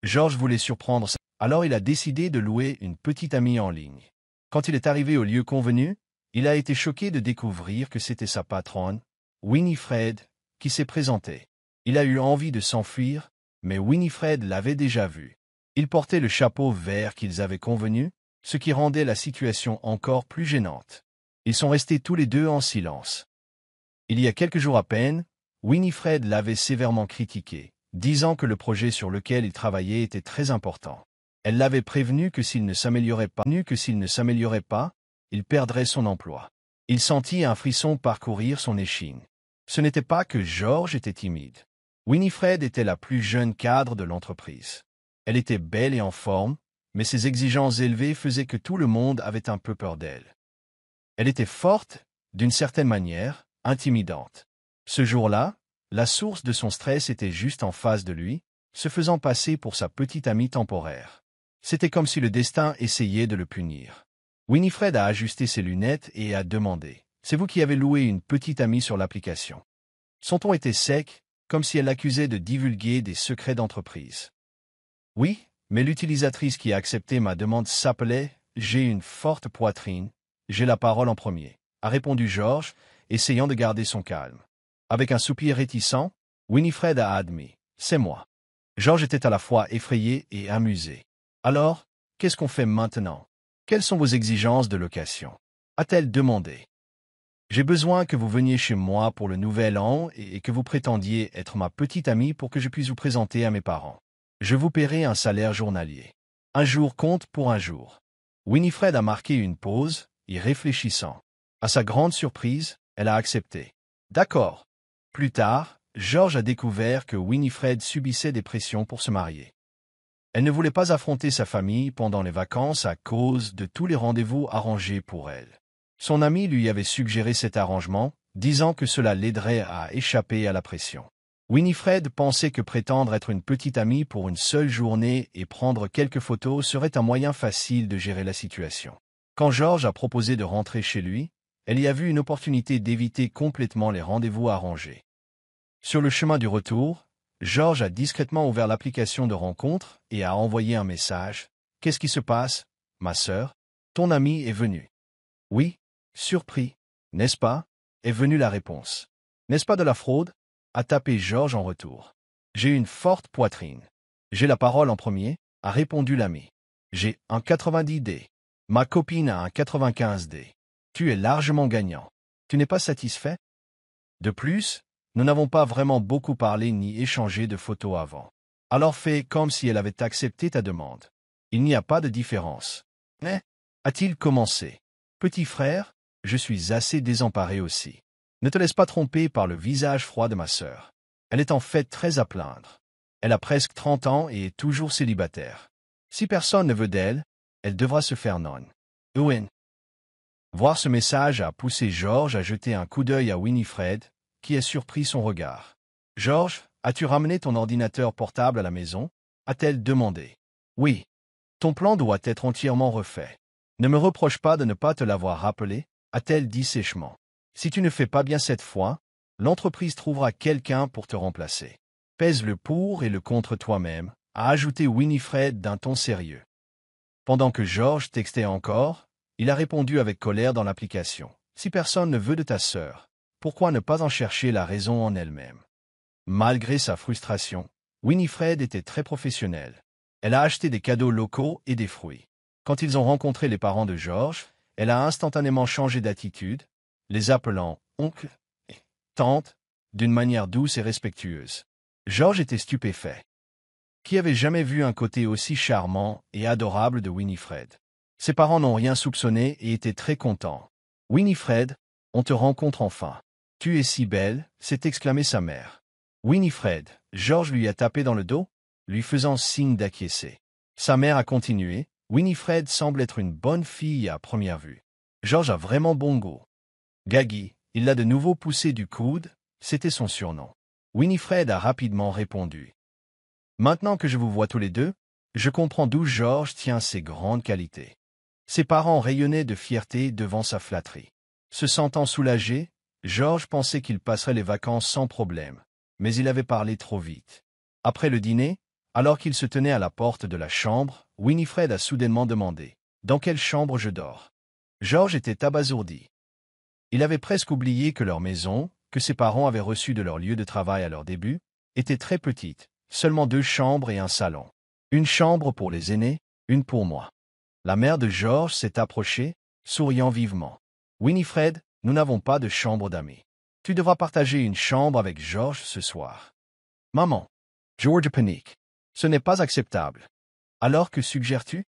George voulait surprendre sa... Alors il a décidé de louer une petite amie en ligne. Quand il est arrivé au lieu convenu, il a été choqué de découvrir que c'était sa patronne, Winifred, qui s'est présentée. Il a eu envie de s'enfuir, mais Winifred l'avait déjà vu. Il portait le chapeau vert qu'ils avaient convenu, ce qui rendait la situation encore plus gênante. Ils sont restés tous les deux en silence. Il y a quelques jours à peine, Winifred l'avait sévèrement critiqué, disant que le projet sur lequel il travaillait était très important. Elle l'avait prévenu que s'il ne s'améliorait pas, il perdrait son emploi. Il sentit un frisson parcourir son échine. Ce n'était pas que George était timide. Winifred était la plus jeune cadre de l'entreprise. Elle était belle et en forme, mais ses exigences élevées faisaient que tout le monde avait un peu peur d'elle. Elle était forte, d'une certaine manière, intimidante. Ce jour-là, la source de son stress était juste en face de lui, se faisant passer pour sa petite amie temporaire. C'était comme si le destin essayait de le punir. Winifred a ajusté ses lunettes et a demandé « C'est vous qui avez loué une petite amie sur l'application ?» Son ton était sec, comme si elle l'accusait de divulguer des secrets d'entreprise. « Oui, mais l'utilisatrice qui a accepté ma demande s'appelait « J'ai une forte poitrine, j'ai la parole en premier », a répondu George, essayant de garder son calme. Avec un soupir réticent, Winifred a admis « C'est moi ». George était à la fois effrayé et amusé. « Alors, qu'est-ce qu'on fait maintenant? Quelles sont vos exigences de location ?» a-t-elle demandé. « J'ai besoin que vous veniez chez moi pour le nouvel an et que vous prétendiez être ma petite amie pour que je puisse vous présenter à mes parents. Je vous paierai un salaire journalier. Un jour compte pour un jour. » Winifred a marqué une pause, y réfléchissant. À sa grande surprise, elle a accepté. « D'accord. » Plus tard, George a découvert que Winifred subissait des pressions pour se marier. Elle ne voulait pas affronter sa famille pendant les vacances à cause de tous les rendez-vous arrangés pour elle. Son ami lui avait suggéré cet arrangement, disant que cela l'aiderait à échapper à la pression. Winifred pensait que prétendre être une petite amie pour une seule journée et prendre quelques photos serait un moyen facile de gérer la situation. Quand George a proposé de rentrer chez lui, elle y a vu une opportunité d'éviter complètement les rendez-vous arrangés. Sur le chemin du retour, George a discrètement ouvert l'application de rencontre et a envoyé un message. « Qu'est-ce qui se passe, ma sœur? Ton ami est venu. » « Oui, surpris, n'est-ce pas ?» est venue la réponse. « N'est-ce pas de la fraude ?» a tapé George en retour. « J'ai une forte poitrine. J'ai la parole en premier » a répondu l'ami. « J'ai un 90D. Ma copine a un 95D. Tu es largement gagnant. Tu n'es pas satisfait? » De plus, nous n'avons pas vraiment beaucoup parlé ni échangé de photos avant. Alors fais comme si elle avait accepté ta demande. Il n'y a pas de différence. Mais, a-t-il commencé? Petit frère, je suis assez désemparé aussi. Ne te laisse pas tromper par le visage froid de ma sœur. Elle est en fait très à plaindre. Elle a presque 30 ans et est toujours célibataire. Si personne ne veut d'elle, elle devra se faire nonne. Owen. Voir ce message a poussé George à jeter un coup d'œil à Winifred, qui a surpris son regard. « George, as-tu ramené ton ordinateur portable à la maison ?» a-t-elle demandé. « Oui. Ton plan doit être entièrement refait. Ne me reproche pas de ne pas te l'avoir rappelé, » a-t-elle dit sèchement. « Si tu ne fais pas bien cette fois, l'entreprise trouvera quelqu'un pour te remplacer. Pèse le pour et le contre toi-même, » a ajouté Winifred d'un ton sérieux. Pendant que George textait encore, il a répondu avec colère dans l'application. « Si personne ne veut de ta sœur, pourquoi ne pas en chercher la raison en elle-même ?» Malgré sa frustration, Winifred était très professionnelle. Elle a acheté des cadeaux locaux et des fruits. Quand ils ont rencontré les parents de George, elle a instantanément changé d'attitude, les appelant « oncle » et « tante » d'une manière douce et respectueuse. George était stupéfait. Qui avait jamais vu un côté aussi charmant et adorable de Winifred? Ses parents n'ont rien soupçonné et étaient très contents. « Winifred, on te rencontre enfin. Tu es si belle » s'est exclamée sa mère. « Winifred » George lui a tapé dans le dos, lui faisant signe d'acquiescer. Sa mère a continué. « Winifred semble être une bonne fille à première vue. George a vraiment bon goût. » Gaggy, il l'a de nouveau poussé du coude, c'était son surnom. Winifred a rapidement répondu. « Maintenant que je vous vois tous les deux, je comprends d'où George tient ses grandes qualités. » Ses parents rayonnaient de fierté devant sa flatterie. Se sentant soulagé, George pensait qu'il passerait les vacances sans problème, mais il avait parlé trop vite. Après le dîner, Alors qu'il se tenait à la porte de la chambre, Winifred a soudainement demandé « Dans quelle chambre je dors ?» George était abasourdi. Il avait presque oublié que leur maison, que ses parents avaient reçue de leur lieu de travail à leur début, était très petite, seulement 2 chambres et un salon. Une chambre pour les aînés, une pour moi. La mère de George s'est approchée, souriant vivement. « Winifred, nous n'avons pas de chambre d'amis. Tu devras partager une chambre avec George ce soir. » Maman. George panique. Ce n'est pas acceptable. Alors que suggères-tu?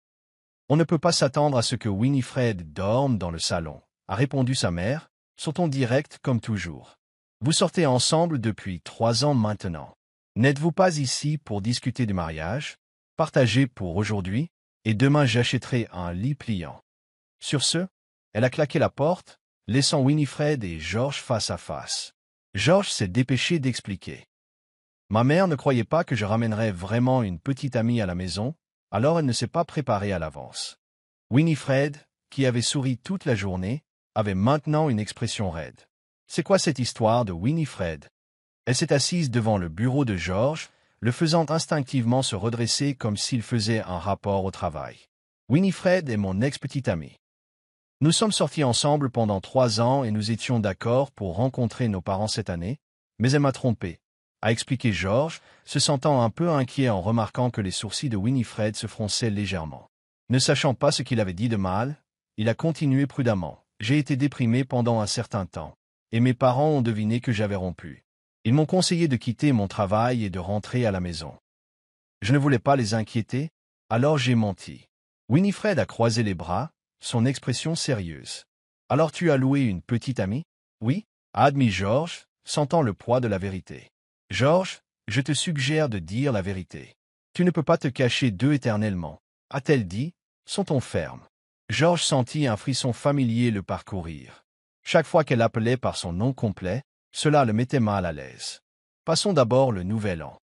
On ne peut pas s'attendre à ce que Winifred dorme dans le salon, a répondu sa mère, son ton direct comme toujours. Vous sortez ensemble depuis 3 ans maintenant. N'êtes-vous pas ici pour discuter du mariage? Partagez pour aujourd'hui, et demain j'achèterai un lit pliant. Sur ce, elle a claqué la porte, laissant Winifred et George face à face. George s'est dépêché d'expliquer. Ma mère ne croyait pas que je ramènerais vraiment une petite amie à la maison, alors elle ne s'est pas préparée à l'avance. Winifred, qui avait souri toute la journée, avait maintenant une expression raide. C'est quoi cette histoire de Winifred? Elle s'est assise devant le bureau de George, le faisant instinctivement se redresser comme s'il faisait un rapport au travail. Winifred est mon ex-petite amie. Nous sommes sortis ensemble pendant 3 ans et nous étions d'accord pour rencontrer nos parents cette année, mais elle m'a trompé, a expliqué George, se sentant un peu inquiet en remarquant que les sourcils de Winifred se fronçaient légèrement. Ne sachant pas ce qu'il avait dit de mal, il a continué prudemment. J'ai été déprimé pendant un certain temps, et mes parents ont deviné que j'avais rompu. Ils m'ont conseillé de quitter mon travail et de rentrer à la maison. Je ne voulais pas les inquiéter, alors j'ai menti. Winifred a croisé les bras, son expression sérieuse. Alors tu as loué une petite amie? Oui, a admis George, sentant le poids de la vérité. George, je te suggère de dire la vérité. Tu ne peux pas te cacher d'eux éternellement, a-t-elle dit, son ton ferme. George sentit un frisson familier le parcourir. Chaque fois qu'elle appelait par son nom complet, cela le mettait mal à l'aise. Passons d'abord le nouvel an.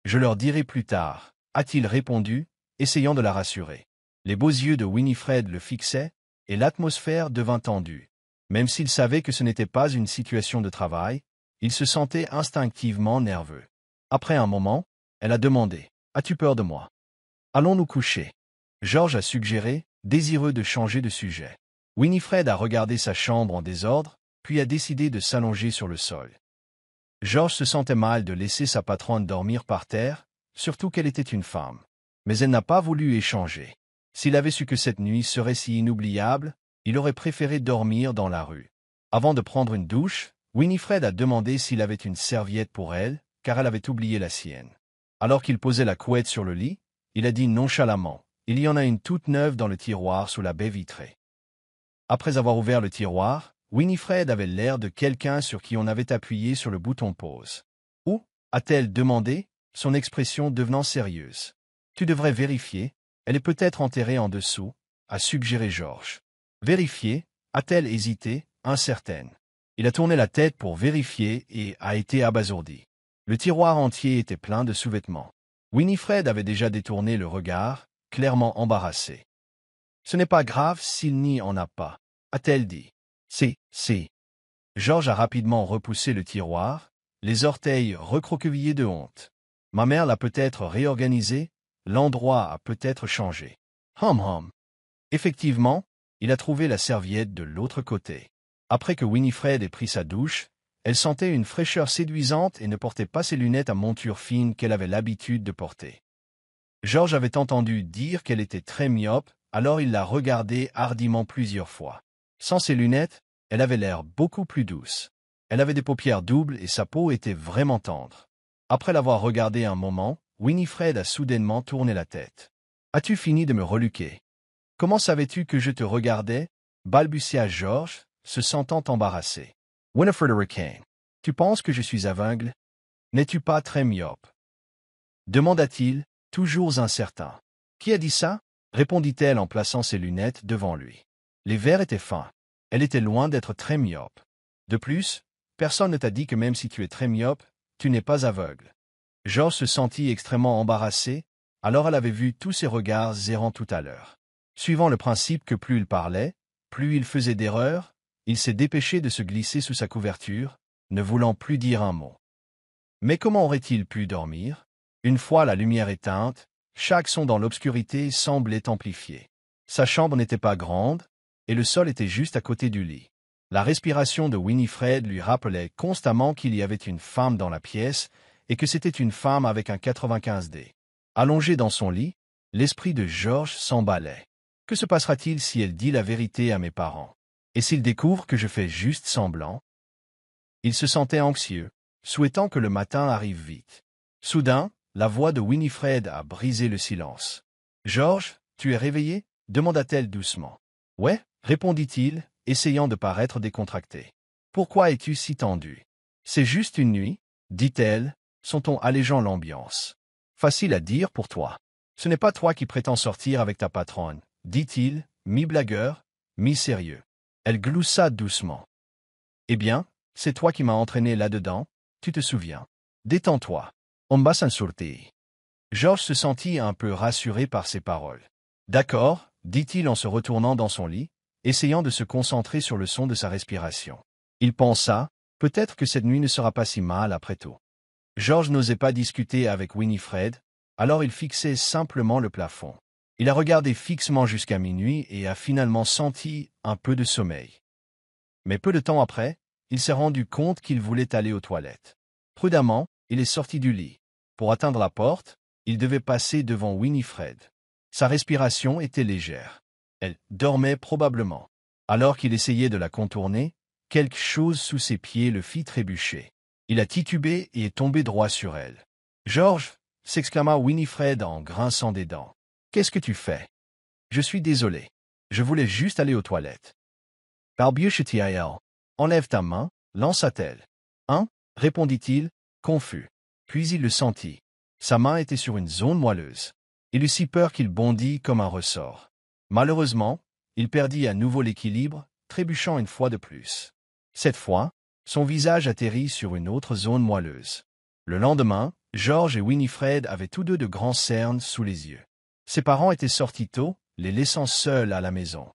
Je leur dirai plus tard, a-t-il répondu, essayant de la rassurer. Les beaux yeux de Winifred le fixaient, et l'atmosphère devint tendue. Même s'il savait que ce n'était pas une situation de travail, il se sentait instinctivement nerveux. Après un moment, elle a demandé « As-tu peur de moi? Allons nous coucher ?» George a suggéré, désireux de changer de sujet. Winifred a regardé sa chambre en désordre, puis a décidé de s'allonger sur le sol. George se sentait mal de laisser sa patronne dormir par terre, surtout qu'elle était une femme. Mais elle n'a pas voulu échanger. S'il avait su que cette nuit serait si inoubliable, il aurait préféré dormir dans la rue. Avant de prendre une douche, Winifred a demandé s'il avait une serviette pour elle, car elle avait oublié la sienne. Alors qu'il posait la couette sur le lit, il a dit nonchalamment « Il y en a une toute neuve dans le tiroir sous la baie vitrée. » Après avoir ouvert le tiroir, Winifred avait l'air de quelqu'un sur qui on avait appuyé sur le bouton pause. « Où ?» a-t-elle demandé, son expression devenant sérieuse. « Tu devrais vérifier, elle est peut-être enterrée en dessous, » a suggéré George. « Vérifier ?» a-t-elle hésité, incertaine. Il a tourné la tête pour vérifier et a été abasourdi. Le tiroir entier était plein de sous-vêtements. Winifred avait déjà détourné le regard, clairement embarrassée. « Ce n'est pas grave s'il n'y en a pas, » a-t-elle dit. « Si. » George a rapidement repoussé le tiroir, les orteils recroquevillés de honte. « Ma mère l'a peut-être réorganisé, l'endroit a peut-être changé. » Hum. Effectivement, il a trouvé la serviette de l'autre côté. Après que Winifred ait pris sa douche, elle sentait une fraîcheur séduisante et ne portait pas ses lunettes à monture fine qu'elle avait l'habitude de porter. George avait entendu dire qu'elle était très myope, alors il l'a regardée hardiment plusieurs fois. Sans ses lunettes, elle avait l'air beaucoup plus douce. Elle avait des paupières doubles et sa peau était vraiment tendre. Après l'avoir regardée un moment, Winifred a soudainement tourné la tête. « As-tu fini de me reluquer? Comment savais-tu que je te regardais ?» balbutia George, se sentant embarrassé. Winifred Hurricane. « Tu penses que je suis aveugle? N'es-tu pas très myope? » demanda-t-il, toujours incertain. « Qui a dit ça? » répondit-elle en plaçant ses lunettes devant lui. Les verres étaient fins. Elle était loin d'être très myope. De plus, personne ne t'a dit que même si tu es très myope, tu n'es pas aveugle. George se sentit extrêmement embarrassé, alors elle avait vu tous ses regards errants tout à l'heure. Suivant le principe que plus il parlait, plus il faisait d'erreurs, il s'est dépêché de se glisser sous sa couverture, ne voulant plus dire un mot. Mais comment aurait-il pu dormir? Une fois la lumière éteinte, chaque son dans l'obscurité semblait amplifié. Sa chambre n'était pas grande, et le sol était juste à côté du lit. La respiration de Winifred lui rappelait constamment qu'il y avait une femme dans la pièce, et que c'était une femme avec un 95D. Allongée dans son lit, l'esprit de George s'emballait. Que se passera-t-il si elle dit la vérité à mes parents? Et s'ils découvrent que je fais juste semblant? Il se sentait anxieux, souhaitant que le matin arrive vite. Soudain, la voix de Winifred a brisé le silence. « George, tu es réveillé ?» demanda-t-elle doucement. « Ouais » répondit-il, essayant de paraître décontracté. « Pourquoi es-tu si tendu ?»« C'est juste une nuit, » dit-elle, son ton allégeant l'ambiance. « Facile à dire pour toi. Ce n'est pas toi qui prétends sortir avec ta patronne, » dit-il, mi-blagueur, mi-sérieux. Elle gloussa doucement. « Eh bien, c'est toi qui m'as entraîné là-dedans, tu te souviens. Détends-toi. On va s'en sortir. » George se sentit un peu rassuré par ces paroles. « D'accord, » dit-il en se retournant dans son lit, essayant de se concentrer sur le son de sa respiration. Il pensa, peut-être que cette nuit ne sera pas si mal après tout. George n'osait pas discuter avec Winifred, alors il fixait simplement le plafond. Il a regardé fixement jusqu'à minuit et a finalement senti un peu de sommeil. Mais peu de temps après, il s'est rendu compte qu'il voulait aller aux toilettes. Prudemment, il est sorti du lit. Pour atteindre la porte, il devait passer devant Winifred. Sa respiration était légère. Elle dormait probablement. Alors qu'il essayait de la contourner, quelque chose sous ses pieds le fit trébucher. Il a titubé et est tombé droit sur elle. « George !» s'exclama Winifred en grinçant des dents. « Qu'est-ce que tu fais ?»« Je suis désolé. Je voulais juste aller aux toilettes. »« Balbutia-t-il. Enlève ta main, lança-t-elle. « Hein ?» répondit-il, confus. Puis il le sentit. Sa main était sur une zone moelleuse. Il eut si peur qu'il bondit comme un ressort. Malheureusement, il perdit à nouveau l'équilibre, trébuchant une fois de plus. Cette fois, son visage atterrit sur une autre zone moelleuse. Le lendemain, George et Winifred avaient tous deux de grands cernes sous les yeux. Ses parents étaient sortis tôt, les laissant seuls à la maison.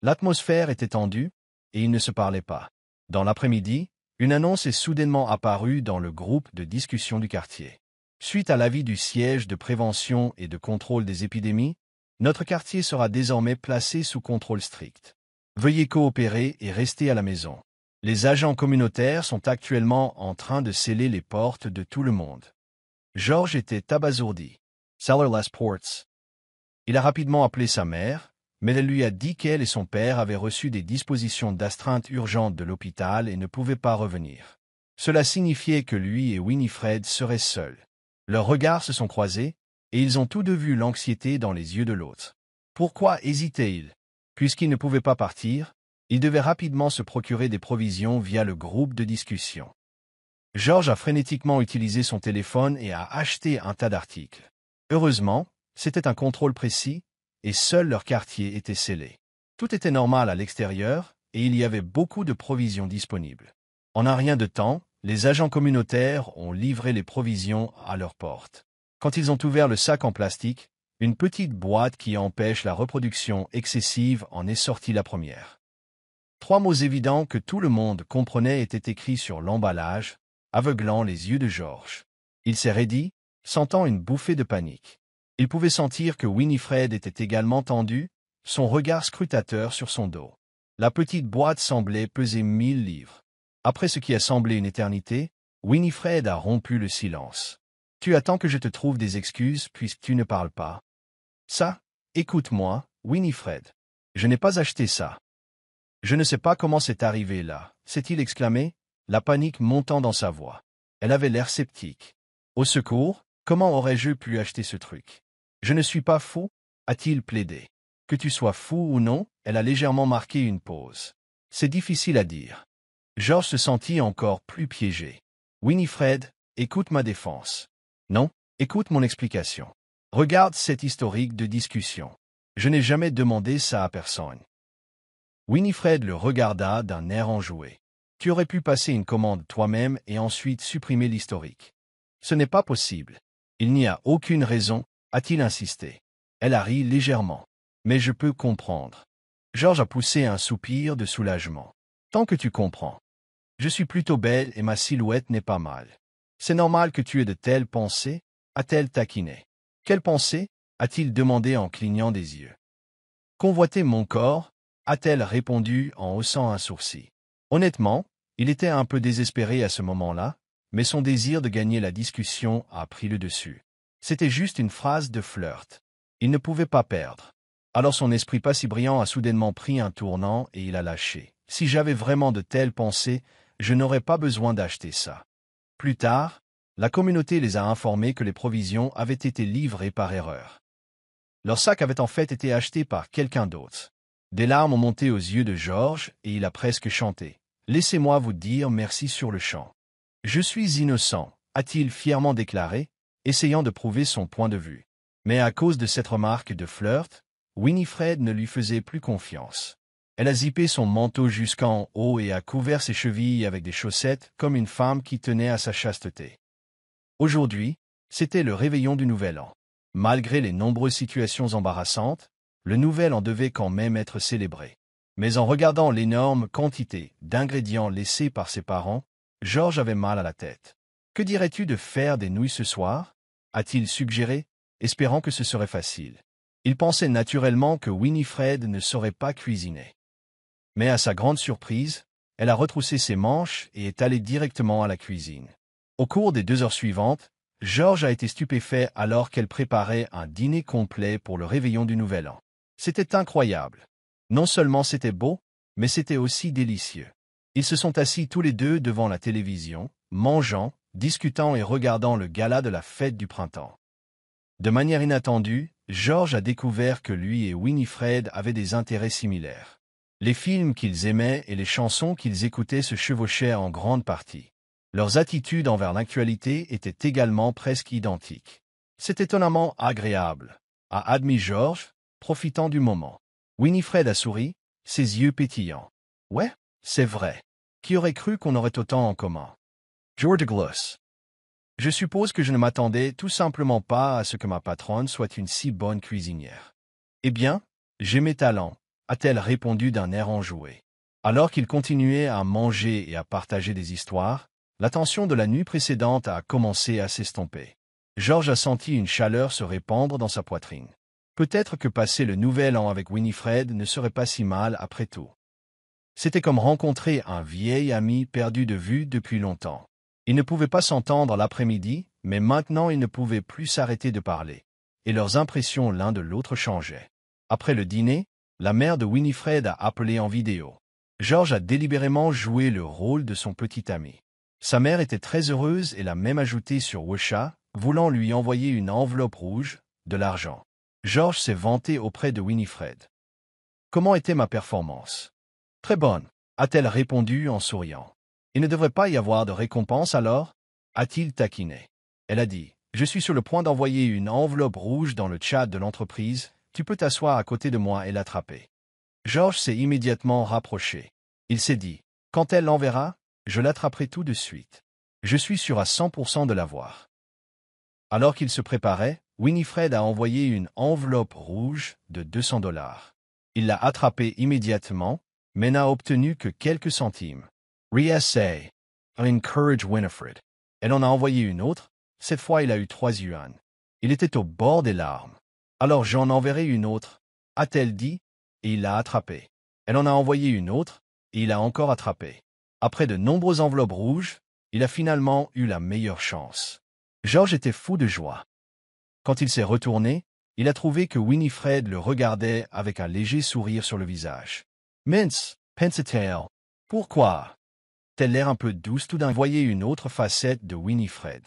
L'atmosphère était tendue, et ils ne se parlaient pas. Dans l'après-midi, une annonce est soudainement apparue dans le groupe de discussion du quartier. Suite à l'avis du siège de prévention et de contrôle des épidémies, notre quartier sera désormais placé sous contrôle strict. Veuillez coopérer et rester à la maison. Les agents communautaires sont actuellement en train de sceller les portes de tout le monde. George était abasourdi. Cellarless ports. Il a rapidement appelé sa mère, mais elle lui a dit qu'elle et son père avaient reçu des dispositions d'astreinte urgente de l'hôpital et ne pouvaient pas revenir. Cela signifiait que lui et Winifred seraient seuls. Leurs regards se sont croisés, et ils ont tous deux vu l'anxiété dans les yeux de l'autre. Pourquoi hésitaient-ils? Puisqu'ils ne pouvaient pas partir, ils devaient rapidement se procurer des provisions via le groupe de discussion. George a frénétiquement utilisé son téléphone et a acheté un tas d'articles. Heureusement, c'était un contrôle précis, et seul leur quartier était scellé. Tout était normal à l'extérieur, et il y avait beaucoup de provisions disponibles. En un rien de temps, les agents communautaires ont livré les provisions à leur porte. Quand ils ont ouvert le sac en plastique, une petite boîte qui empêche la reproduction excessive en est sortie la première. 3 mots évidents que tout le monde comprenait étaient écrits sur l'emballage, aveuglant les yeux de George. Il s'est raidi, sentant une bouffée de panique. Il pouvait sentir que Winifred était également tendue, son regard scrutateur sur son dos. La petite boîte semblait peser 1000 livres. Après ce qui a semblé une éternité, Winifred a rompu le silence. « Tu attends que je te trouve des excuses puisque tu ne parles pas. »« Ça, écoute-moi, Winifred. Je n'ai pas acheté ça. »« Je ne sais pas comment c'est arrivé là, » s'est-il exclamé, la panique montant dans sa voix. Elle avait l'air sceptique. « Au secours, comment aurais-je pu acheter ce truc? »« Je ne suis pas fou, » a-t-il plaidé. « Que tu sois fou ou non, » elle a légèrement marqué une pause. « C'est difficile à dire. » George se sentit encore plus piégé. « Winifred, écoute ma défense. »« Non, écoute mon explication. Regarde cet historique de discussion. Je n'ai jamais demandé ça à personne. » Winifred le regarda d'un air enjoué. « Tu aurais pu passer une commande toi-même et ensuite supprimer l'historique. »« Ce n'est pas possible. Il n'y a aucune raison, » a-t-il insisté. Elle a ri légèrement. « Mais je peux comprendre. » George a poussé un soupir de soulagement. « Tant que tu comprends. Je suis plutôt belle et ma silhouette n'est pas mal. C'est normal que tu aies de telles pensées, a-t-elle taquiné. Quelle pensée a-t-il demandé en clignant des yeux. Convoiter mon corps, a-t-elle répondu en haussant un sourcil. Honnêtement, il était un peu désespéré à ce moment-là, mais son désir de gagner la discussion a pris le dessus. C'était juste une phrase de flirt. Il ne pouvait pas perdre. Alors son esprit pas si brillant a soudainement pris un tournant et il a lâché. Si j'avais vraiment de telles pensées, je n'aurais pas besoin d'acheter ça. Plus tard, la communauté les a informés que les provisions avaient été livrées par erreur. Leur sac avait en fait été acheté par quelqu'un d'autre. Des larmes ont monté aux yeux de George et il a presque chanté. « Laissez-moi vous dire merci sur le champ. »« Je suis innocent », a-t-il fièrement déclaré, essayant de prouver son point de vue. Mais à cause de cette remarque de flirt, Winifred ne lui faisait plus confiance. Elle a zippé son manteau jusqu'en haut et a couvert ses chevilles avec des chaussettes comme une femme qui tenait à sa chasteté. Aujourd'hui, c'était le réveillon du Nouvel An. Malgré les nombreuses situations embarrassantes, le Nouvel An devait quand même être célébré. Mais en regardant l'énorme quantité d'ingrédients laissés par ses parents, George avait mal à la tête. « Que dirais-tu de faire des nouilles ce soir » a-t-il suggéré, espérant que ce serait facile. Il pensait naturellement que Winifred ne saurait pas cuisiner. Mais à sa grande surprise, elle a retroussé ses manches et est allée directement à la cuisine. Au cours des 2 heures suivantes, George a été stupéfait alors qu'elle préparait un dîner complet pour le réveillon du Nouvel An. C'était incroyable. Non seulement c'était beau, mais c'était aussi délicieux. Ils se sont assis tous les deux devant la télévision, mangeant, discutant et regardant le gala de la fête du printemps. De manière inattendue, George a découvert que lui et Winifred avaient des intérêts similaires. Les films qu'ils aimaient et les chansons qu'ils écoutaient se chevauchaient en grande partie. Leurs attitudes envers l'actualité étaient également presque identiques. C'est étonnamment agréable, a admis George, profitant du moment. Winifred a souri, ses yeux pétillants. Ouais, c'est vrai. Qui aurait cru qu'on aurait autant en commun? George Gloss. Je suppose que je ne m'attendais tout simplement pas à ce que ma patronne soit une si bonne cuisinière. Eh bien, j'ai mes talents, a-t-elle répondu d'un air enjoué. Alors qu'ils continuaient à manger et à partager des histoires, la tension de la nuit précédente a commencé à s'estomper. George a senti une chaleur se répandre dans sa poitrine. Peut-être que passer le Nouvel An avec Winifred ne serait pas si mal après tout. C'était comme rencontrer un vieil ami perdu de vue depuis longtemps. Ils ne pouvaient pas s'entendre l'après-midi, mais maintenant ils ne pouvaient plus s'arrêter de parler. Et leurs impressions l'un de l'autre changeaient. Après le dîner, la mère de Winifred a appelé en vidéo. George a délibérément joué le rôle de son petit ami. Sa mère était très heureuse et l'a même ajouté sur WeChat, voulant lui envoyer une enveloppe rouge, de l'argent. George s'est vanté auprès de Winifred. « Comment était ma performance ?»« Très bonne, a-t-elle répondu en souriant. « Il ne devrait pas y avoir de récompense alors ?» a-t-il taquiné. Elle a dit « Je suis sur le point d'envoyer une enveloppe rouge dans le chat de l'entreprise, tu peux t'asseoir à côté de moi et l'attraper. » George s'est immédiatement rapproché. Il s'est dit « Quand elle l'enverra, je l'attraperai tout de suite. Je suis sûr à 100% de l'avoir. » Alors qu'il se préparait, Winifred a envoyé une enveloppe rouge de $200. Il l'a attrapée immédiatement, mais n'a obtenu que quelques centimes. RSA. Encourage Winifred. Elle en a envoyé une autre, cette fois il a eu 3 yuans. Il était au bord des larmes. Alors j'en enverrai une autre, a-t-elle dit, et il l'a attrapée. Elle en a envoyé une autre, et il a encore attrapé. Après de nombreuses enveloppes rouges, il a finalement eu la meilleure chance. George était fou de joie. Quand il s'est retourné, il a trouvé que Winifred le regardait avec un léger sourire sur le visage. « Mince, pensa-t-elle. Pourquoi ?» Telle l'air un peu douce tout d'un voyait une autre facette de Winifred.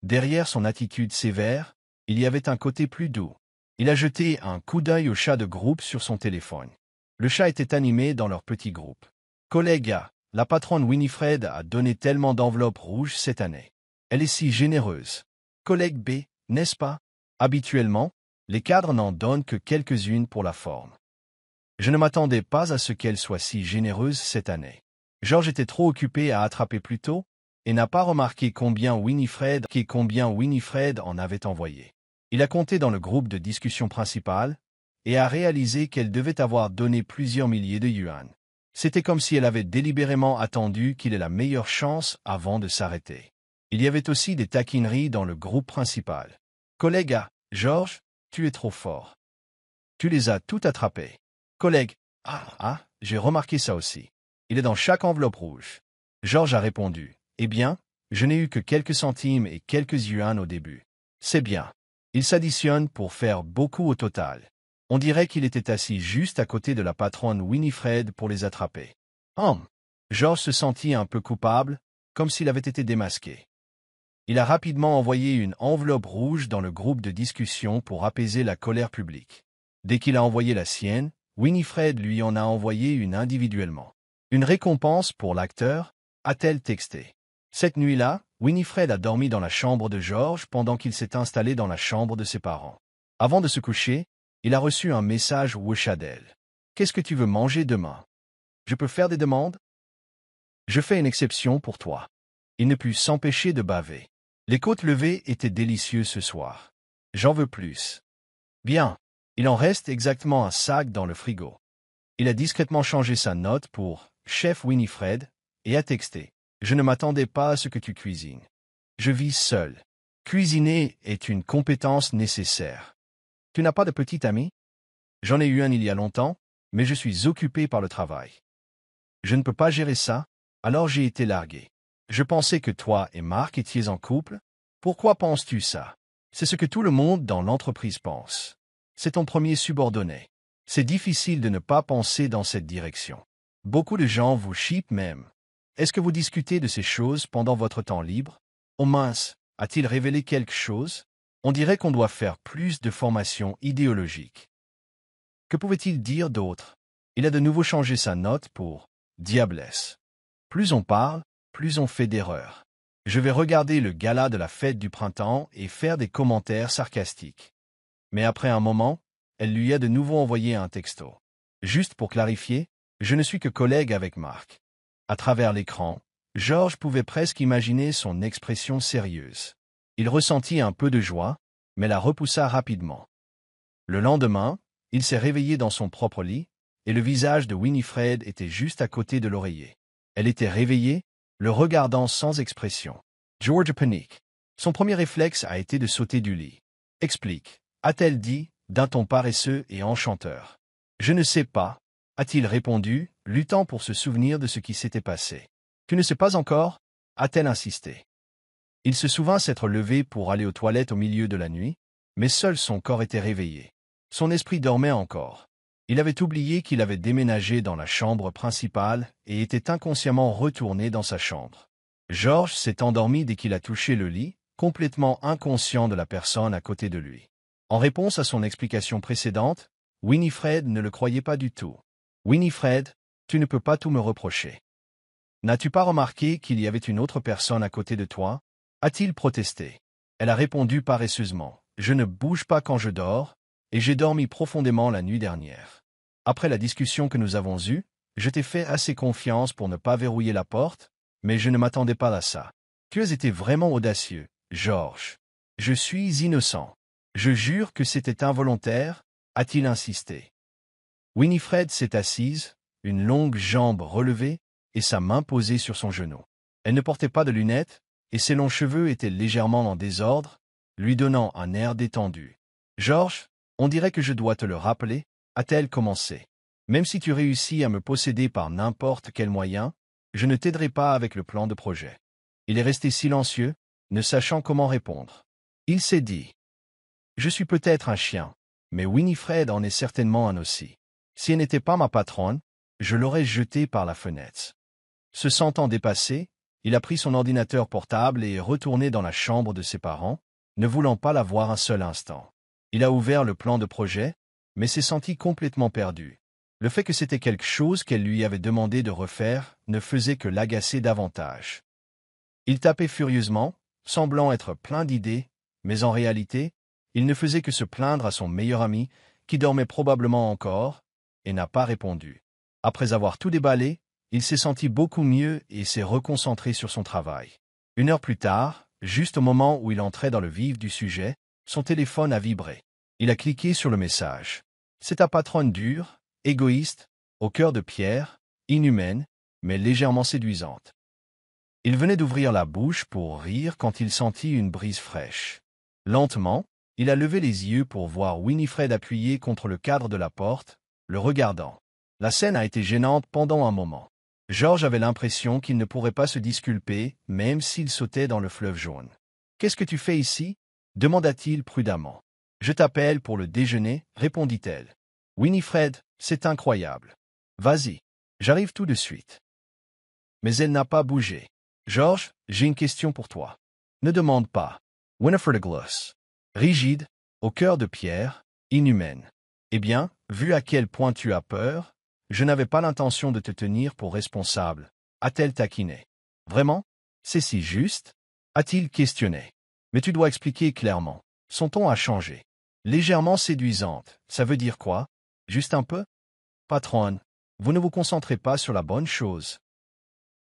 Derrière son attitude sévère, il y avait un côté plus doux. Il a jeté un coup d'œil au chat de groupe sur son téléphone. Le chat était animé dans leur petit groupe. « Collègue A, la patronne Winifred a donné tellement d'enveloppes rouges cette année. Elle est si généreuse. Collègue B, n'est-ce pas? Habituellement, les cadres n'en donnent que quelques-unes pour la forme. Je ne m'attendais pas à ce qu'elle soit si généreuse cette année. » George était trop occupé à attraper plus tôt et n'a pas remarqué combien Winifred en avait envoyé. Il a compté dans le groupe de discussion principal et a réalisé qu'elle devait avoir donné plusieurs milliers de yuan. C'était comme si elle avait délibérément attendu qu'il ait la meilleure chance avant de s'arrêter. Il y avait aussi des taquineries dans le groupe principal. Collègue A. Georges, tu es trop fort. Tu les as toutes attrapées. Collègue A. J'ai remarqué ça aussi. Il est dans chaque enveloppe rouge. Georges a répondu. Eh bien, je n'ai eu que quelques centimes et quelques yuan au début. C'est bien. Ils s'additionnent pour faire beaucoup au total. On dirait qu'il était assis juste à côté de la patronne Winifred pour les attraper. Georges se sentit un peu coupable, comme s'il avait été démasqué. Il a rapidement envoyé une enveloppe rouge dans le groupe de discussion pour apaiser la colère publique. Dès qu'il a envoyé la sienne, Winifred lui en a envoyé une individuellement. Une récompense pour l'acteur, a-t-elle texté. Cette nuit-là, Winifred a dormi dans la chambre de Georges pendant qu'il s'est installé dans la chambre de ses parents. Avant de se coucher, il a reçu un message Wusha d'elle. « Qu'est-ce que tu veux manger demain? Je peux faire des demandes? Je fais une exception pour toi. » Il ne put s'empêcher de baver. Les côtes levées étaient délicieuses ce soir. J'en veux plus. Bien. Il en reste exactement un sac dans le frigo. Il a discrètement changé sa note pour « Chef Winifred » et a texté. Je ne m'attendais pas à ce que tu cuisines. Je vis seul. Cuisiner est une compétence nécessaire. Tu n'as pas de petit ami? J'en ai eu un il y a longtemps, mais je suis occupé par le travail. Je ne peux pas gérer ça, alors j'ai été largué. Je pensais que toi et Marc étiez en couple. Pourquoi penses-tu ça? C'est ce que tout le monde dans l'entreprise pense. C'est ton premier subordonné. C'est difficile de ne pas penser dans cette direction. Beaucoup de gens vous chipent même. Est-ce que vous discutez de ces choses pendant votre temps libre? Oh mince, a-t-il révélé quelque chose? On dirait qu'on doit faire plus de formation idéologique. Que pouvait-il dire d'autre? Il a de nouveau changé sa note pour « diablesse ». Plus on parle, plus on fait d'erreurs. Je vais regarder le gala de la fête du printemps et faire des commentaires sarcastiques. Mais après un moment, elle lui a de nouveau envoyé un texto. Juste pour clarifier, je ne suis que collègue avec Marc. À travers l'écran, Georges pouvait presque imaginer son expression sérieuse. Il ressentit un peu de joie, mais la repoussa rapidement. Le lendemain, il s'est réveillé dans son propre lit, et le visage de Winifred était juste à côté de l'oreiller. Elle était réveillée, le regardant sans expression. George panique. Son premier réflexe a été de sauter du lit. « Explique », a-t-elle dit, d'un ton paresseux et enchanteur. « Je ne sais pas », a-t-il répondu, luttant pour se souvenir de ce qui s'était passé. « Tu ne sais pas encore » a-t-elle insisté. Il se souvint s'être levé pour aller aux toilettes au milieu de la nuit, mais seul son corps était réveillé. Son esprit dormait encore. Il avait oublié qu'il avait déménagé dans la chambre principale et était inconsciemment retourné dans sa chambre. Georges s'est endormi dès qu'il a touché le lit, complètement inconscient de la personne à côté de lui. En réponse à son explication précédente, Winifred ne le croyait pas du tout. « Winifred, tu ne peux pas tout me reprocher. N'as-tu pas remarqué qu'il y avait une autre personne à côté de toi ?» a-t-il protesté. Elle a répondu paresseusement. « Je ne bouge pas quand je dors, et j'ai dormi profondément la nuit dernière. Après la discussion que nous avons eue, je t'ai fait assez confiance pour ne pas verrouiller la porte, mais je ne m'attendais pas à ça. Tu as été vraiment audacieux, Georges. Je suis innocent. Je jure que c'était involontaire, a-t-il insisté. Winifred s'est assise, une longue jambe relevée, et sa main posée sur son genou. Elle ne portait pas de lunettes, et ses longs cheveux étaient légèrement en désordre, lui donnant un air détendu. « Georges, on dirait que je dois te le rappeler, a-t-elle commencé. Même si tu réussis à me posséder par n'importe quel moyen, je ne t'aiderai pas avec le plan de projet. » Il est resté silencieux, ne sachant comment répondre. Il s'est dit. Je suis peut-être un chien, mais Winifred en est certainement un aussi. Si elle n'était pas ma patronne, je l'aurais jetée par la fenêtre. Se sentant dépassé, il a pris son ordinateur portable et est retourné dans la chambre de ses parents, ne voulant pas la voir un seul instant. Il a ouvert le plan de projet, mais s'est senti complètement perdu. Le fait que c'était quelque chose qu'elle lui avait demandé de refaire ne faisait que l'agacer davantage. Il tapait furieusement, semblant être plein d'idées, mais en réalité, il ne faisait que se plaindre à son meilleur ami, qui dormait probablement encore, et n'a pas répondu. Après avoir tout déballé, il s'est senti beaucoup mieux et s'est reconcentré sur son travail. 1 heure plus tard, juste au moment où il entrait dans le vif du sujet, son téléphone a vibré. Il a cliqué sur le message. C'est ta patronne dure, égoïste, au cœur de pierre, inhumaine, mais légèrement séduisante. Il venait d'ouvrir la bouche pour rire quand il sentit une brise fraîche. Lentement, Il a levé les yeux pour voir Winifred appuyé contre le cadre de la porte, le regardant. La scène a été gênante pendant un moment. George avait l'impression qu'il ne pourrait pas se disculper, même s'il sautait dans le fleuve jaune. « Qu'est-ce que tu fais ici » demanda-t-il prudemment. « Je t'appelle pour le déjeuner, répondit-elle. « Winifred, c'est incroyable. Vas-y, j'arrive tout de suite. » Mais elle n'a pas bougé. « George, j'ai une question pour toi. » « Ne demande pas. » Winifred gloss. Rigide, au cœur de pierre, inhumaine. « Eh bien, vu à quel point tu as peur, je n'avais pas l'intention de te tenir pour responsable. » A-t-elle taquiné. « Vraiment? C'est si juste ?» a-t-il questionné. « Mais tu dois expliquer clairement. » Son ton a changé. Légèrement séduisante. Ça veut dire quoi? Juste un peu? Patronne, vous ne vous concentrez pas sur la bonne chose.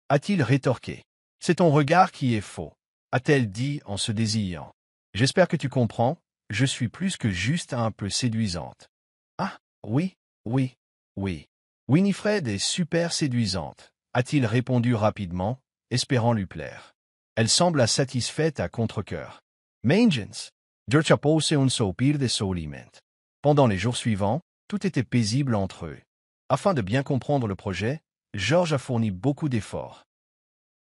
A-t-il rétorqué. C'est ton regard qui est faux. A-t-elle dit en se désillant. J'espère que tu comprends, je suis plus que juste un peu séduisante. Ah, oui, oui, oui. Winifred est super séduisante, a-t-il répondu rapidement, espérant lui plaire. Elle sembla satisfaite à contre-cœur. Mangens. George a posé un soupir de soulagement. Pendant les jours suivants, tout était paisible entre eux. Afin de bien comprendre le projet, George a fourni beaucoup d'efforts.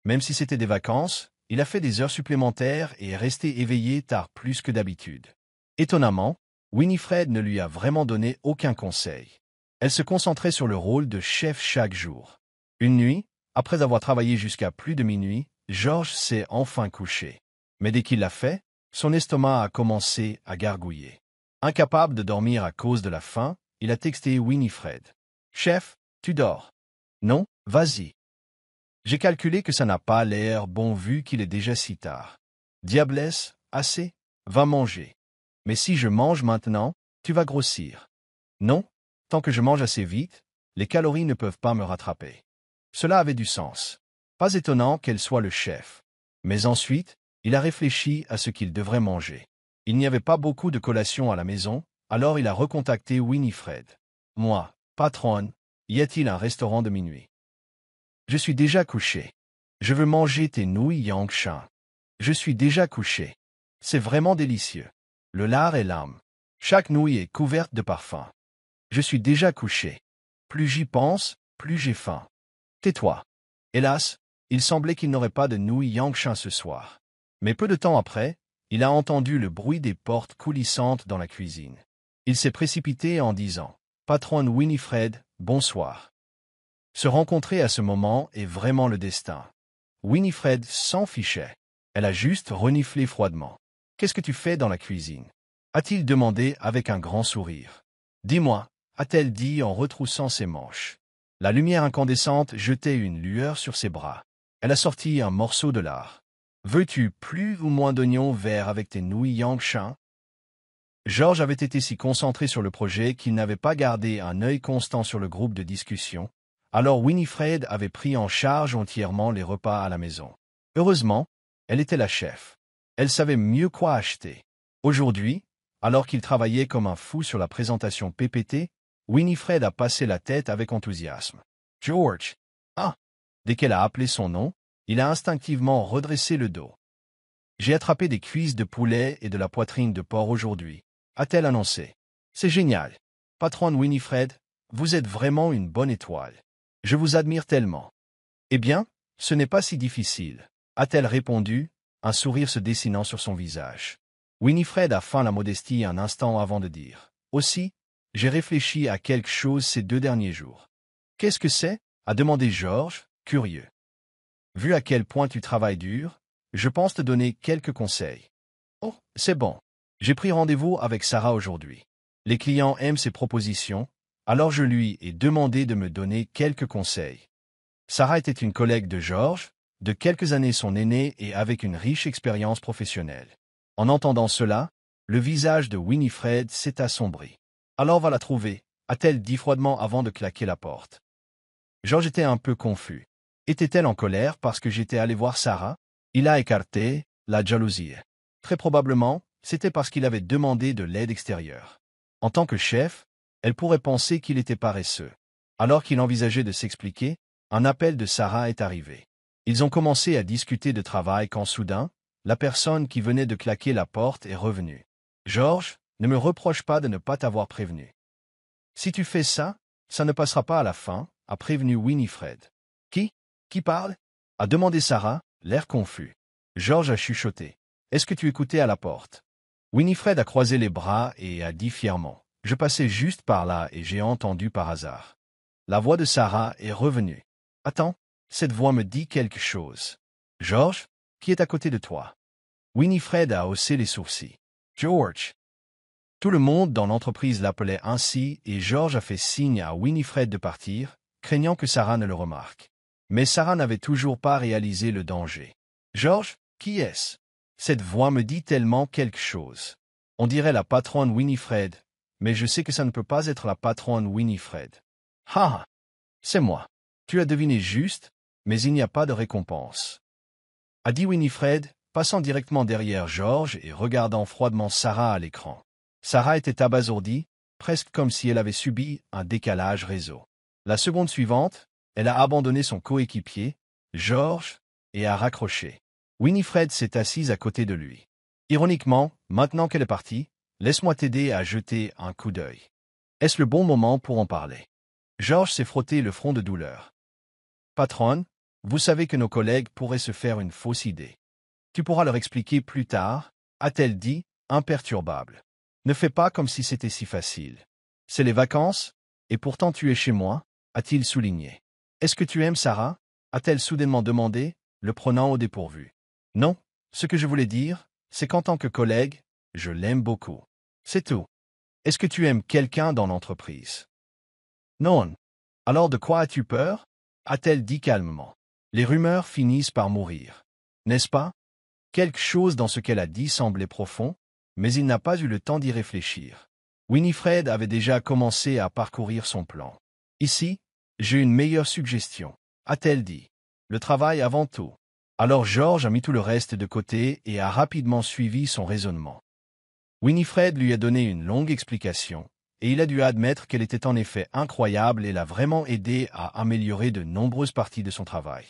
Même si c'était des vacances, il a fait des heures supplémentaires et est resté éveillé tard plus que d'habitude. Étonnamment, Winifred ne lui a vraiment donné aucun conseil. Elle se concentrait sur le rôle de chef chaque jour. Une nuit, après avoir travaillé jusqu'à plus de minuit, George s'est enfin couché. Mais dès qu'il l'a fait, son estomac a commencé à gargouiller. Incapable de dormir à cause de la faim, il a texté Winifred. « Chef, tu dors? »« Non, vas-y. » J'ai calculé que ça n'a pas l'air bon vu qu'il est déjà si tard. Diablesse, assez, va manger. Mais si je mange maintenant, tu vas grossir. Non, tant que je mange assez vite, les calories ne peuvent pas me rattraper. Cela avait du sens. Pas étonnant qu'elle soit le chef. Mais ensuite, il a réfléchi à ce qu'il devrait manger. Il n'y avait pas beaucoup de collations à la maison, alors il a recontacté Winifred. « Moi, patronne, y a-t-il un restaurant de minuit? Je suis déjà couché. Je veux manger tes nouilles Yangshan. Je suis déjà couché. C'est vraiment délicieux. Le lard et l'âme. Chaque nouille est couverte de parfum. Je suis déjà couché. Plus j'y pense, plus j'ai faim. Tais-toi. » Hélas, il semblait qu'il n'aurait pas de nouilles Yangshan ce soir. Mais peu de temps après, il a entendu le bruit des portes coulissantes dans la cuisine. Il s'est précipité en disant « Patronne Winifred, bonsoir. » Se rencontrer à ce moment est vraiment le destin. Winifred s'en fichait. Elle a juste reniflé froidement. « Qu'est-ce que tu fais dans la cuisine » a-t-il demandé avec un grand sourire. « Dis-moi » a-t-elle dit en retroussant ses manches. La lumière incandescente jetait une lueur sur ses bras. Elle a sorti un morceau de lard. « Veux-tu plus ou moins d'oignons verts avec tes nouilles Yangshan » George avait été si concentré sur le projet qu'il n'avait pas gardé un œil constant sur le groupe de discussion. Alors Winifred avait pris en charge entièrement les repas à la maison. Heureusement, elle était la chef. Elle savait mieux quoi acheter. Aujourd'hui, alors qu'il travaillait comme un fou sur la présentation PPT, Winifred a passé la tête avec enthousiasme. « George !» Ah ! Dès qu'elle a appelé son nom, il a instinctivement redressé le dos. « J'ai attrapé des cuisses de poulet et de la poitrine de porc aujourd'hui, » a-t-elle annoncé. « C'est génial. Patronne Winifred, vous êtes vraiment une bonne étoile. Je vous admire tellement. »« Eh bien, ce n'est pas si difficile, » a-t-elle répondu, un sourire se dessinant sur son visage. Winifred a feint la modestie un instant avant de dire. « Aussi, j'ai réfléchi à quelque chose ces 2 derniers jours. »« Qu'est-ce que c'est » a demandé George, curieux. « Vu à quel point tu travailles dur, je pense te donner quelques conseils. »« Oh, c'est bon. J'ai pris rendez-vous avec Sarah aujourd'hui. Les clients aiment ses propositions. Alors je lui ai demandé de me donner quelques conseils. » Sarah était une collègue de George, de quelques années son aînée et avec une riche expérience professionnelle. En entendant cela, le visage de Winifred s'est assombri. « Alors va la trouver » a-t-elle dit froidement avant de claquer la porte. George était un peu confus. Était-elle en colère parce que j'étais allé voir Sarah? Il a écarté la jalousie. Très probablement, c'était parce qu'il avait demandé de l'aide extérieure. En tant que chef, elle pourrait penser qu'il était paresseux. Alors qu'il envisageait de s'expliquer, un appel de Sarah est arrivé. Ils ont commencé à discuter de travail quand soudain, la personne qui venait de claquer la porte est revenue. George, ne me reproche pas de ne pas t'avoir prévenu. Si tu fais ça, ça ne passera pas à la fin, a prévenu Winifred. Qui? Qui parle? A demandé Sarah, l'air confus. George a chuchoté. Est-ce que tu écoutais à la porte? Winifred a croisé les bras et a dit fièrement. Je passais juste par là et j'ai entendu par hasard. La voix de Sarah est revenue. Attends, cette voix me dit quelque chose. George, qui est à côté de toi? Winifred a haussé les sourcils. George. Tout le monde dans l'entreprise l'appelait ainsi et George a fait signe à Winifred de partir, craignant que Sarah ne le remarque. Mais Sarah n'avait toujours pas réalisé le danger. George, qui est-ce? Cette voix me dit tellement quelque chose. On dirait la patronne Winifred, mais je sais que ça ne peut pas être la patronne Winifred. Ah! C'est moi. Tu as deviné juste, mais il n'y a pas de récompense. A dit Winifred, passant directement derrière George et regardant froidement Sarah à l'écran. Sarah était abasourdie, presque comme si elle avait subi un décalage réseau. La seconde suivante, elle a abandonné son coéquipier, George, et a raccroché. Winifred s'est assise à côté de lui. Ironiquement, maintenant qu'elle est partie, laisse-moi t'aider à jeter un coup d'œil. Est-ce le bon moment pour en parler? George s'est frotté le front de douleur. Patronne, vous savez que nos collègues pourraient se faire une fausse idée. Tu pourras leur expliquer plus tard, a-t-elle dit, imperturbable. Ne fais pas comme si c'était si facile. C'est les vacances, et pourtant tu es chez moi, a-t-il souligné. Est-ce que tu aimes Sarah? A-t-elle soudainement demandé, le prenant au dépourvu. Non, ce que je voulais dire, c'est qu'en tant que collègue, je l'aime beaucoup. C'est tout. Est-ce que tu aimes quelqu'un dans l'entreprise? Non. Alors de quoi as-tu peur? A-t-elle dit calmement. Les rumeurs finissent par mourir. N'est-ce pas? Quelque chose dans ce qu'elle a dit semblait profond, mais il n'a pas eu le temps d'y réfléchir. Winifred avait déjà commencé à parcourir son plan. Ici, j'ai une meilleure suggestion, a-t-elle dit. Le travail avant tout. Alors George a mis tout le reste de côté et a rapidement suivi son raisonnement. Winifred lui a donné une longue explication, et il a dû admettre qu'elle était en effet incroyable et l'a vraiment aidé à améliorer de nombreuses parties de son travail.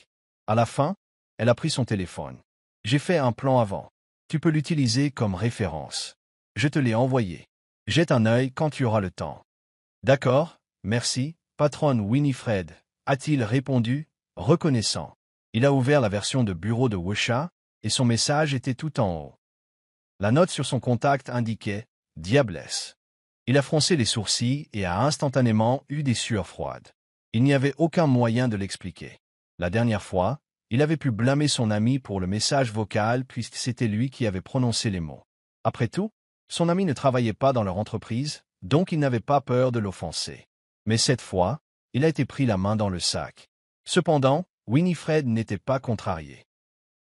À la fin, elle a pris son téléphone. J'ai fait un plan avant. Tu peux l'utiliser comme référence. Je te l'ai envoyé. Jette un œil quand tu auras le temps. D'accord, merci, patronne Winifred, a-t-il répondu, reconnaissant. Il a ouvert la version de bureau de Wusha, et son message était tout en haut. La note sur son contact indiquait « Diablesse ». Il a froncé les sourcils et a instantanément eu des sueurs froides. Il n'y avait aucun moyen de l'expliquer. La dernière fois, il avait pu blâmer son ami pour le message vocal puisque c'était lui qui avait prononcé les mots. Après tout, son ami ne travaillait pas dans leur entreprise, donc il n'avait pas peur de l'offenser. Mais cette fois, il a été pris la main dans le sac. Cependant, Winifred n'était pas contrarié.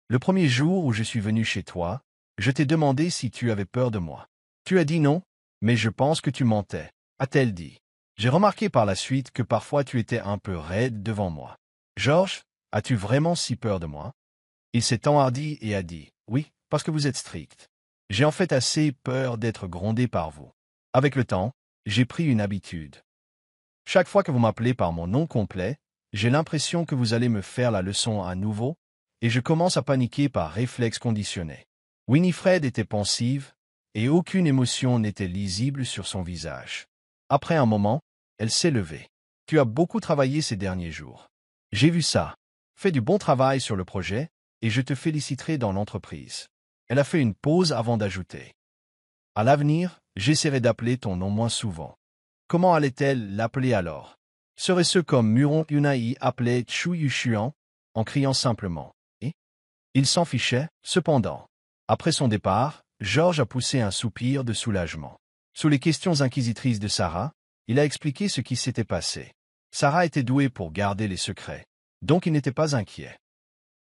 Le premier jour où je suis venu chez toi, je t'ai demandé si tu avais peur de moi. Tu as dit non, mais je pense que tu mentais, a-t-elle dit. J'ai remarqué par la suite que parfois tu étais un peu raide devant moi. George, as-tu vraiment si peur de moi? Il s'est enhardi et a dit, oui, parce que vous êtes strict. J'ai en fait assez peur d'être grondé par vous. Avec le temps, j'ai pris une habitude. Chaque fois que vous m'appelez par mon nom complet, j'ai l'impression que vous allez me faire la leçon à nouveau, et je commence à paniquer par réflexe conditionné. Winifred était pensive, et aucune émotion n'était lisible sur son visage. Après un moment, elle s'est levée. Tu as beaucoup travaillé ces derniers jours. J'ai vu ça. Fais du bon travail sur le projet, et je te féliciterai dans l'entreprise. Elle a fait une pause avant d'ajouter. À l'avenir, j'essaierai d'appeler ton nom moins souvent. Comment allait-elle l'appeler alors? Serait-ce comme Muron Yunai appelait Chu Yushuan, en criant simplement « Et ?» Il s'en fichait, cependant. Après son départ, George a poussé un soupir de soulagement. Sous les questions inquisitrices de Sarah, il a expliqué ce qui s'était passé. Sarah était douée pour garder les secrets, donc il n'était pas inquiet.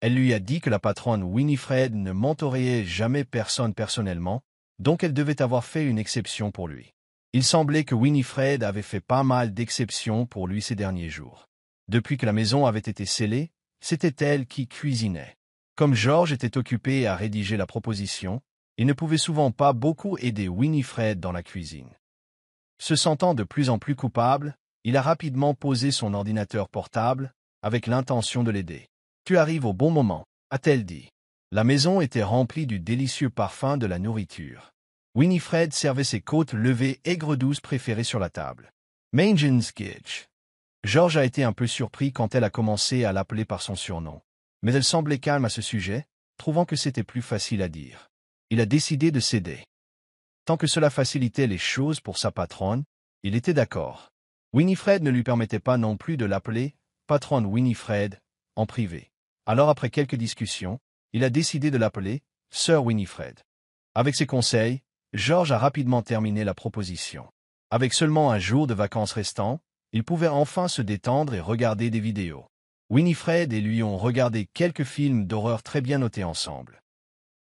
Elle lui a dit que la patronne Winifred ne mentorait jamais personne personnellement, donc elle devait avoir fait une exception pour lui. Il semblait que Winifred avait fait pas mal d'exceptions pour lui ces derniers jours. Depuis que la maison avait été scellée, c'était elle qui cuisinait. Comme George était occupé à rédiger la proposition, il ne pouvait souvent pas beaucoup aider Winifred dans la cuisine. Se sentant de plus en plus coupable, il a rapidement posé son ordinateur portable, avec l'intention de l'aider. « Tu arrives au bon moment », a-t-elle dit. La maison était remplie du délicieux parfum de la nourriture. Winifred servait ses côtes levées aigres-douces préférées sur la table. Mangens Gitch. George a été un peu surpris quand elle a commencé à l'appeler par son surnom. Mais elle semblait calme à ce sujet, trouvant que c'était plus facile à dire. Il a décidé de céder. Tant que cela facilitait les choses pour sa patronne, il était d'accord. Winifred ne lui permettait pas non plus de l'appeler « patronne Winifred » en privé. Alors après quelques discussions, il a décidé de l'appeler « sœur Winifred ». Avec ses conseils, George a rapidement terminé la proposition. Avec seulement un jour de vacances restant, il pouvait enfin se détendre et regarder des vidéos. Winifred et lui ont regardé quelques films d'horreur très bien notés ensemble.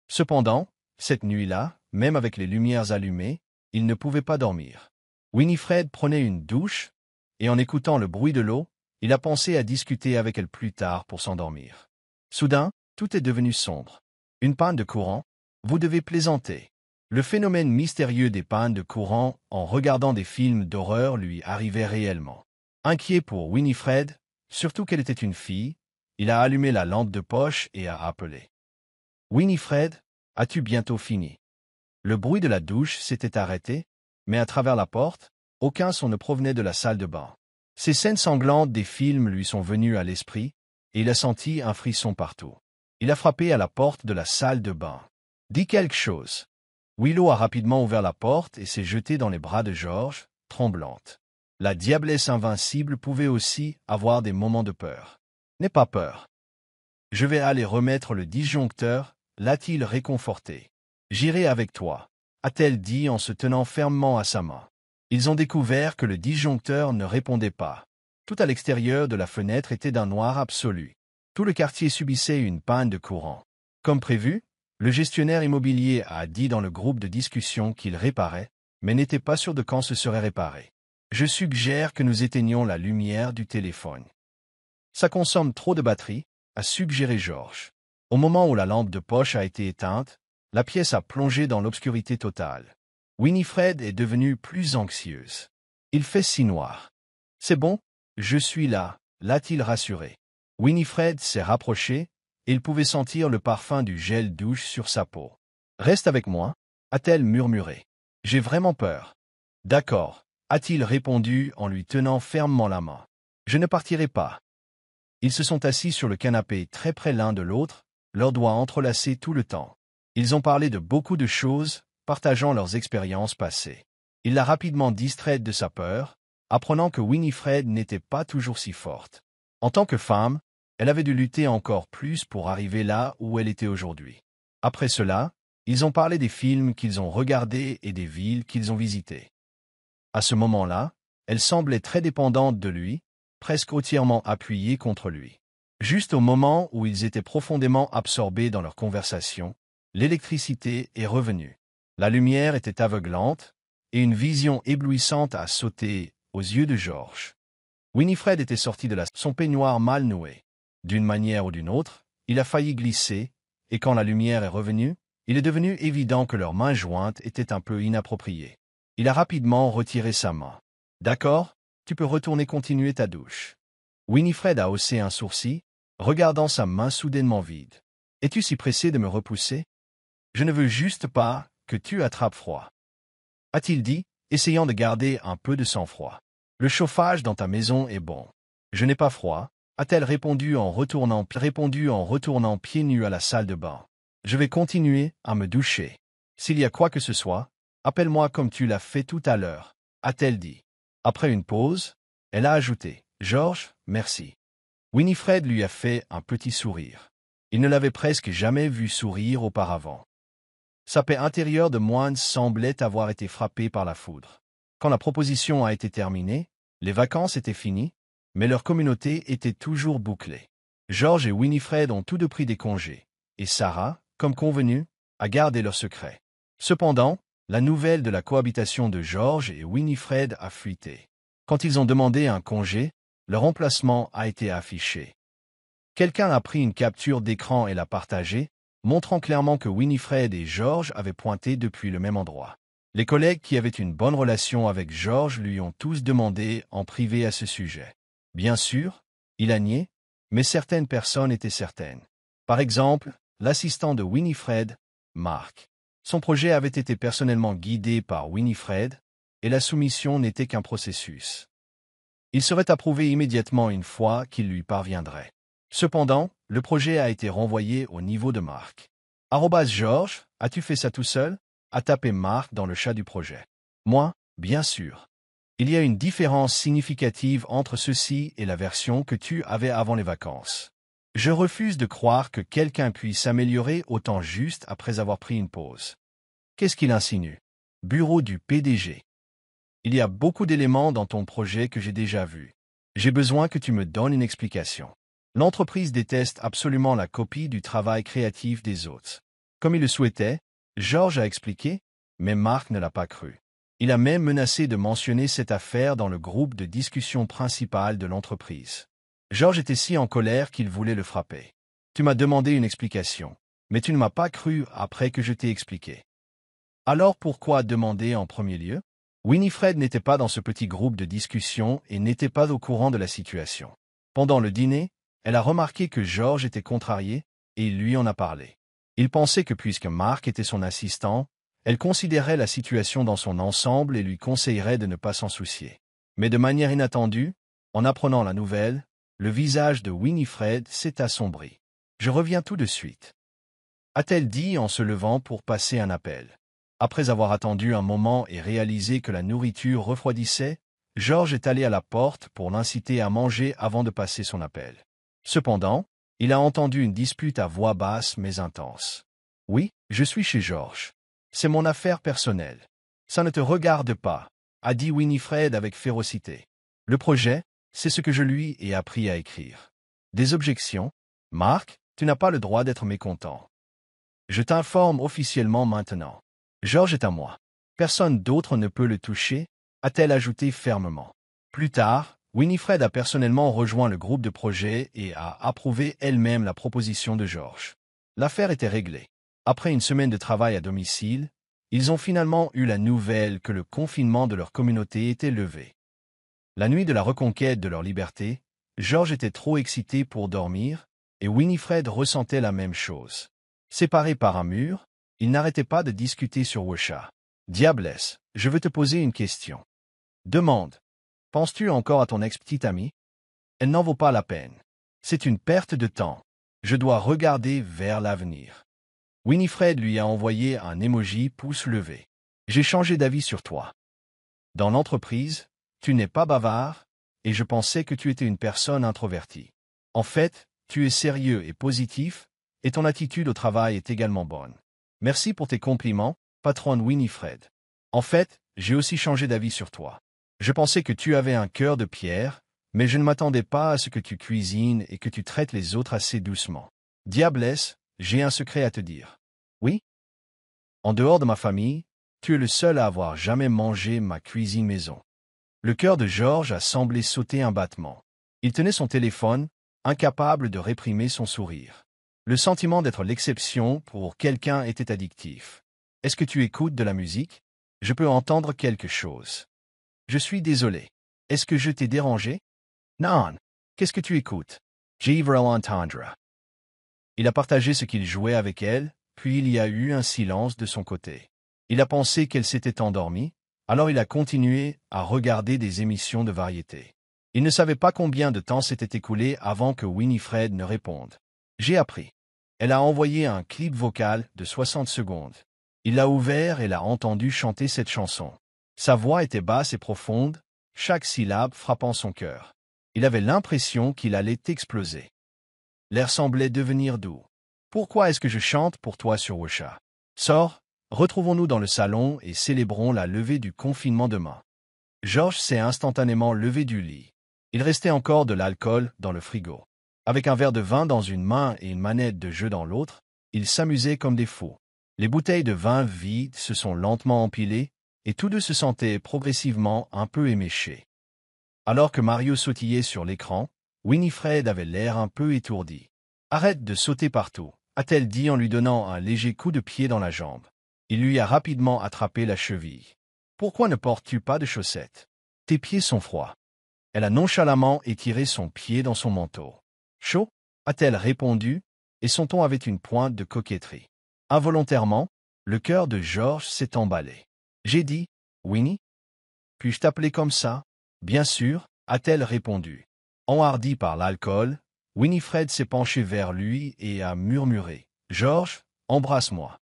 Cependant, cette nuit-là, même avec les lumières allumées, il ne pouvait pas dormir. Winifred prenait une douche, et en écoutant le bruit de l'eau, il a pensé à discuter avec elle plus tard pour s'endormir. Soudain, tout est devenu sombre. Une panne de courant? Vous devez plaisanter. Le phénomène mystérieux des pannes de courant en regardant des films d'horreur lui arrivait réellement. Inquiet pour Winifred, surtout qu'elle était une fille, il a allumé la lampe de poche et a appelé. « Winifred, as-tu bientôt fini ?» Le bruit de la douche s'était arrêté, mais à travers la porte, aucun son ne provenait de la salle de bain. Ces scènes sanglantes des films lui sont venues à l'esprit, et il a senti un frisson partout. Il a frappé à la porte de la salle de bain. « Dis quelque chose. » Willow a rapidement ouvert la porte et s'est jetée dans les bras de George, tremblante. La diablesse invincible pouvait aussi avoir des moments de peur. « N'aie pas peur. Je vais aller remettre le disjoncteur, l'a-t-il réconforté. J'irai avec toi, a-t-elle dit en se tenant fermement à sa main. Ils ont découvert que le disjoncteur ne répondait pas. Tout à l'extérieur de la fenêtre était d'un noir absolu. Tout le quartier subissait une panne de courant. Comme prévu, le gestionnaire immobilier a dit dans le groupe de discussion qu'il réparait, mais n'était pas sûr de quand ce serait réparé. Je suggère que nous éteignions la lumière du téléphone. Ça consomme trop de batterie, a suggéré George. Au moment où la lampe de poche a été éteinte, la pièce a plongé dans l'obscurité totale. Winifred est devenue plus anxieuse. Il fait si noir. C'est bon, je suis là, l'a-t-il rassuré. Winifred s'est rapprochée, et il pouvait sentir le parfum du gel douche sur sa peau. Reste avec moi, a-t-elle murmuré. J'ai vraiment peur. D'accord, a-t-il répondu en lui tenant fermement la main. Je ne partirai pas. Ils se sont assis sur le canapé très près l'un de l'autre, leurs doigts entrelacés tout le temps. Ils ont parlé de beaucoup de choses, partageant leurs expériences passées. Il l'a rapidement distraite de sa peur, apprenant que Winifred n'était pas toujours si forte. En tant que femme, elle avait dû lutter encore plus pour arriver là où elle était aujourd'hui. Après cela, ils ont parlé des films qu'ils ont regardés et des villes qu'ils ont visitées. À ce moment-là, elle semblait très dépendante de lui, presque entièrement appuyée contre lui. Juste au moment où ils étaient profondément absorbés dans leur conversation, l'électricité est revenue. La lumière était aveuglante, et une vision éblouissante a sauté aux yeux de George. Winifred était sortie de son peignoir mal noué. D'une manière ou d'une autre, il a failli glisser, et quand la lumière est revenue, il est devenu évident que leurs mains jointes étaient un peu inappropriées. Il a rapidement retiré sa main. « D'accord, tu peux retourner continuer ta douche. » Winifred a haussé un sourcil, regardant sa main soudainement vide. « Es-tu si pressé de me repousser? Je ne veux juste pas que tu attrapes froid. » A-t-il dit, essayant de garder un peu de sang-froid. « Le chauffage dans ta maison est bon. Je n'ai pas froid. » A-t-elle répondu en retournant pieds nus à la salle de bain. « Je vais continuer à me doucher. S'il y a quoi que ce soit, appelle-moi comme tu l'as fait tout à l'heure, » a-t-elle dit. Après une pause, elle a ajouté « George, merci. » Winifred lui a fait un petit sourire. Il ne l'avait presque jamais vu sourire auparavant. Sa paix intérieure de moine semblait avoir été frappée par la foudre. Quand la proposition a été terminée, les vacances étaient finies, mais leur communauté était toujours bouclée. George et Winifred ont tous deux pris des congés, et Sarah, comme convenu, a gardé leur secret. Cependant, la nouvelle de la cohabitation de George et Winifred a fuité. Quand ils ont demandé un congé, leur emplacement a été affiché. Quelqu'un a pris une capture d'écran et l'a partagée, montrant clairement que Winifred et George avaient pointé depuis le même endroit. Les collègues qui avaient une bonne relation avec George lui ont tous demandé en privé à ce sujet. Bien sûr, il a nié, mais certaines personnes étaient certaines. Par exemple, l'assistant de Winifred, Mark. Son projet avait été personnellement guidé par Winifred, et la soumission n'était qu'un processus. Il serait approuvé immédiatement une fois qu'il lui parviendrait. Cependant, le projet a été renvoyé au niveau de Mark. George, as-tu fait ça tout seul? A tapé Mark dans le chat du projet. Moi, bien sûr. Il y a une différence significative entre ceci et la version que tu avais avant les vacances. Je refuse de croire que quelqu'un puisse s'améliorer autant juste après avoir pris une pause. Qu'est-ce qu'il insinue? Bureau du PDG. Il y a beaucoup d'éléments dans ton projet que j'ai déjà vus. J'ai besoin que tu me donnes une explication. L'entreprise déteste absolument la copie du travail créatif des autres. Comme il le souhaitait, George a expliqué, mais Mark ne l'a pas cru. Il a même menacé de mentionner cette affaire dans le groupe de discussion principal de l'entreprise. George était si en colère qu'il voulait le frapper. Tu m'as demandé une explication, mais tu ne m'as pas cru après que je t'ai expliqué. Alors pourquoi demander en premier lieu? Winifred n'était pas dans ce petit groupe de discussion et n'était pas au courant de la situation. Pendant le dîner, elle a remarqué que George était contrarié et il lui en a parlé. Il pensait que puisque Mark était son assistant, elle considérait la situation dans son ensemble et lui conseillerait de ne pas s'en soucier. Mais de manière inattendue, en apprenant la nouvelle, le visage de Winifred s'est assombri. « Je reviens tout de suite. » A-t-elle dit en se levant pour passer un appel. Après avoir attendu un moment et réalisé que la nourriture refroidissait, George est allé à la porte pour l'inciter à manger avant de passer son appel. Cependant, il a entendu une dispute à voix basse mais intense. « Oui, je suis chez George. C'est mon affaire personnelle. Ça ne te regarde pas, » a dit Winifred avec férocité. « Le projet, c'est ce que je lui ai appris à écrire. » Des objections? Mark, tu n'as pas le droit d'être mécontent. Je t'informe officiellement maintenant. George est à moi. Personne d'autre ne peut le toucher, a-t-elle ajouté fermement. Plus tard, Winifred a personnellement rejoint le groupe de projet et a approuvé elle-même la proposition de George. L'affaire était réglée. Après une semaine de travail à domicile, ils ont finalement eu la nouvelle que le confinement de leur communauté était levé. La nuit de la reconquête de leur liberté, George était trop excité pour dormir, et Winifred ressentait la même chose. Séparés par un mur, ils n'arrêtaient pas de discuter sur Wosha. « Diablesse, je veux te poser une question. » Demande. « Penses-tu encore à ton ex-petite amie? Elle n'en vaut pas la peine. C'est une perte de temps. Je dois regarder vers l'avenir. » Winifred lui a envoyé un emoji pouce levé. « J'ai changé d'avis sur toi. Dans l'entreprise, tu n'es pas bavard, et je pensais que tu étais une personne introvertie. En fait, tu es sérieux et positif, et ton attitude au travail est également bonne. Merci pour tes compliments, patronne Winifred. En fait, j'ai aussi changé d'avis sur toi. Je pensais que tu avais un cœur de pierre, mais je ne m'attendais pas à ce que tu cuisines et que tu traites les autres assez doucement. Diablesse, j'ai un secret à te dire. Oui? En dehors de ma famille, tu es le seul à avoir jamais mangé ma cuisine maison. » Le cœur de George a semblé sauter un battement. Il tenait son téléphone, incapable de réprimer son sourire. Le sentiment d'être l'exception pour quelqu'un était addictif. « Est-ce que tu écoutes de la musique? Je peux entendre quelque chose. Je suis désolé. Est-ce que je t'ai dérangé? Non. Qu'est-ce que tu écoutes? Je veux l'entendre. » Il a partagé ce qu'il jouait avec elle, puis il y a eu un silence de son côté. Il a pensé qu'elle s'était endormie, alors il a continué à regarder des émissions de variété. Il ne savait pas combien de temps s'était écoulé avant que Winifred ne réponde. « J'ai appris. » Elle a envoyé un clip vocal de 60 secondes. Il l'a ouvert et l'a entendu chanter cette chanson. Sa voix était basse et profonde, chaque syllabe frappant son cœur. Il avait l'impression qu'il allait exploser. L'air semblait devenir doux. « Pourquoi est-ce que je chante pour toi sur Wosha? Sors, retrouvons-nous dans le salon et célébrons la levée du confinement demain. » George s'est instantanément levé du lit. Il restait encore de l'alcool dans le frigo. Avec un verre de vin dans une main et une manette de jeu dans l'autre, ils s'amusaient comme des fous. Les bouteilles de vin vides se sont lentement empilées, et tous deux se sentaient progressivement un peu éméchés. Alors que Mario sautillait sur l'écran, Winifred avait l'air un peu étourdi. « Arrête de sauter partout, » a-t-elle dit en lui donnant un léger coup de pied dans la jambe. Il lui a rapidement attrapé la cheville. « Pourquoi ne portes-tu pas de chaussettes? Tes pieds sont froids. » Elle a nonchalamment étiré son pied dans son manteau. « Chaud? » a-t-elle répondu, et son ton avait une pointe de coquetterie. Involontairement, Le cœur de George s'est emballé. J'ai dit, Winnie? Puis-je t'appeler comme ça? Bien sûr, a-t-elle répondu. Enhardi par l'alcool, Winifred s'est penché vers lui et a murmuré. George, embrasse-moi.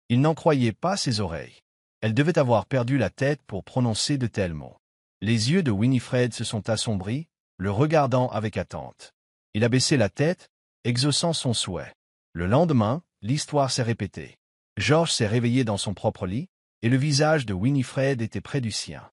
Il n'en croyait pas ses oreilles. Elle devait avoir perdu la tête pour prononcer de tels mots. Les yeux de Winifred se sont assombris, le regardant avec attente. Il a baissé la tête, exaucant son souhait. Le lendemain, l'histoire s'est répétée. George s'est réveillé dans son propre lit, et le visage de Winifred était près du sien.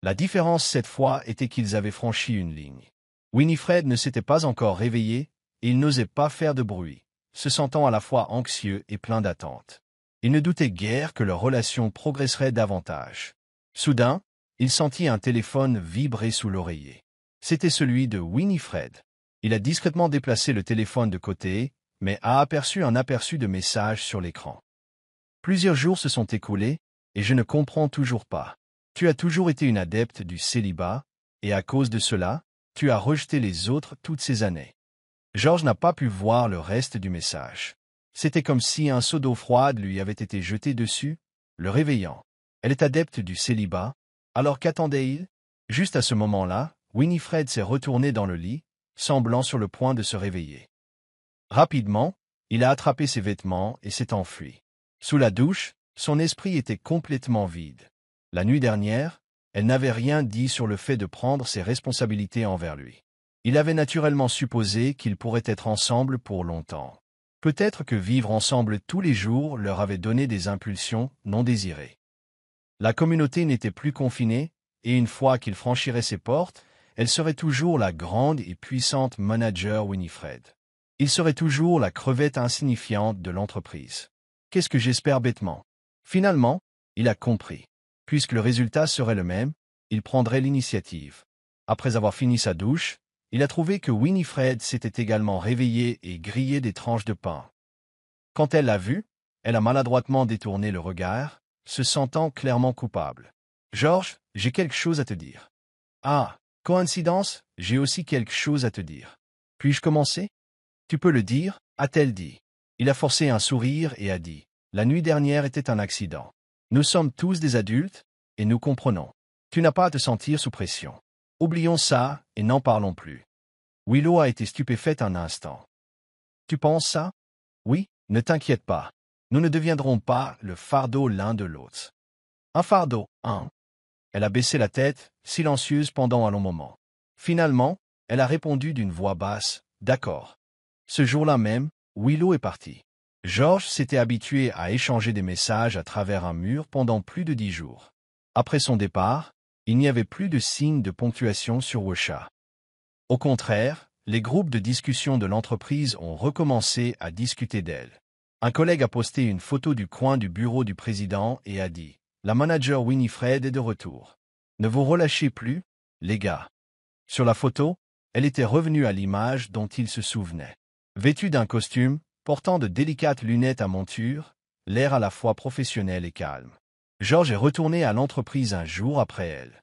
La différence cette fois était qu'ils avaient franchi une ligne. Winifred ne s'était pas encore réveillée, et il n'osait pas faire de bruit, se sentant à la fois anxieux et plein d'attente. Il ne doutait guère que leur relation progresserait davantage. Soudain, il sentit un téléphone vibrer sous l'oreiller. C'était celui de Winifred. Il a discrètement déplacé le téléphone de côté, mais a aperçu un aperçu de message sur l'écran. Plusieurs jours se sont écoulés, et je ne comprends toujours pas. Tu as toujours été une adepte du célibat, et à cause de cela, tu as rejeté les autres toutes ces années. George n'a pas pu voir le reste du message. C'était comme si un seau d'eau froide lui avait été jeté dessus, le réveillant. Elle est adepte du célibat, alors qu'attendait-il? Juste à ce moment-là, Winifred s'est retournée dans le lit, semblant sur le point de se réveiller. Rapidement, il a attrapé ses vêtements et s'est enfui. Sous la douche, son esprit était complètement vide. La nuit dernière, elle n'avait rien dit sur le fait de prendre ses responsabilités envers lui. Il avait naturellement supposé qu'ils pourraient être ensemble pour longtemps. Peut-être que vivre ensemble tous les jours leur avait donné des impulsions non désirées. La communauté n'était plus confinée, et une fois qu'il franchirait ses portes, elle serait toujours la grande et puissante manager Winifred. Il serait toujours la crevette insignifiante de l'entreprise. Qu'est-ce que j'espère bêtement? Finalement, il a compris. Puisque le résultat serait le même, il prendrait l'initiative. Après avoir fini sa douche, il a trouvé que Winifred s'était également réveillée et grillé des tranches de pain. Quand elle l'a vu, elle a maladroitement détourné le regard, se sentant clairement coupable. « George, j'ai quelque chose à te dire. »« Ah, coïncidence, j'ai aussi quelque chose à te dire. Puis-je commencer? »« Tu peux le dire, » a-t-elle dit. Il a forcé un sourire et a dit, « La nuit dernière était un accident. Nous sommes tous des adultes, et nous comprenons. Tu n'as pas à te sentir sous pression. Oublions ça, et n'en parlons plus. » Willow a été stupéfaite un instant. « Tu penses ça? »« Oui, ne t'inquiète pas. Nous ne deviendrons pas le fardeau l'un de l'autre. »« Un fardeau, hein ?» Elle a baissé la tête, silencieuse pendant un long moment. Finalement, elle a répondu d'une voix basse, « D'accord. » Ce jour-là même, Willow est partie. George s'était habitué à échanger des messages à travers un mur pendant plus de 10 jours. Après son départ, il n'y avait plus de signe de ponctuation sur WhatsApp. Au contraire, les groupes de discussion de l'entreprise ont recommencé à discuter d'elle. Un collègue a posté une photo du coin du bureau du président et a dit « La manager Winifred est de retour. Ne vous relâchez plus, les gars. » Sur la photo, elle était revenue à l'image dont il se souvenait. Vêtue d'un costume, portant de délicates lunettes à monture, l'air à la fois professionnel et calme. George est retourné à l'entreprise un jour après elle.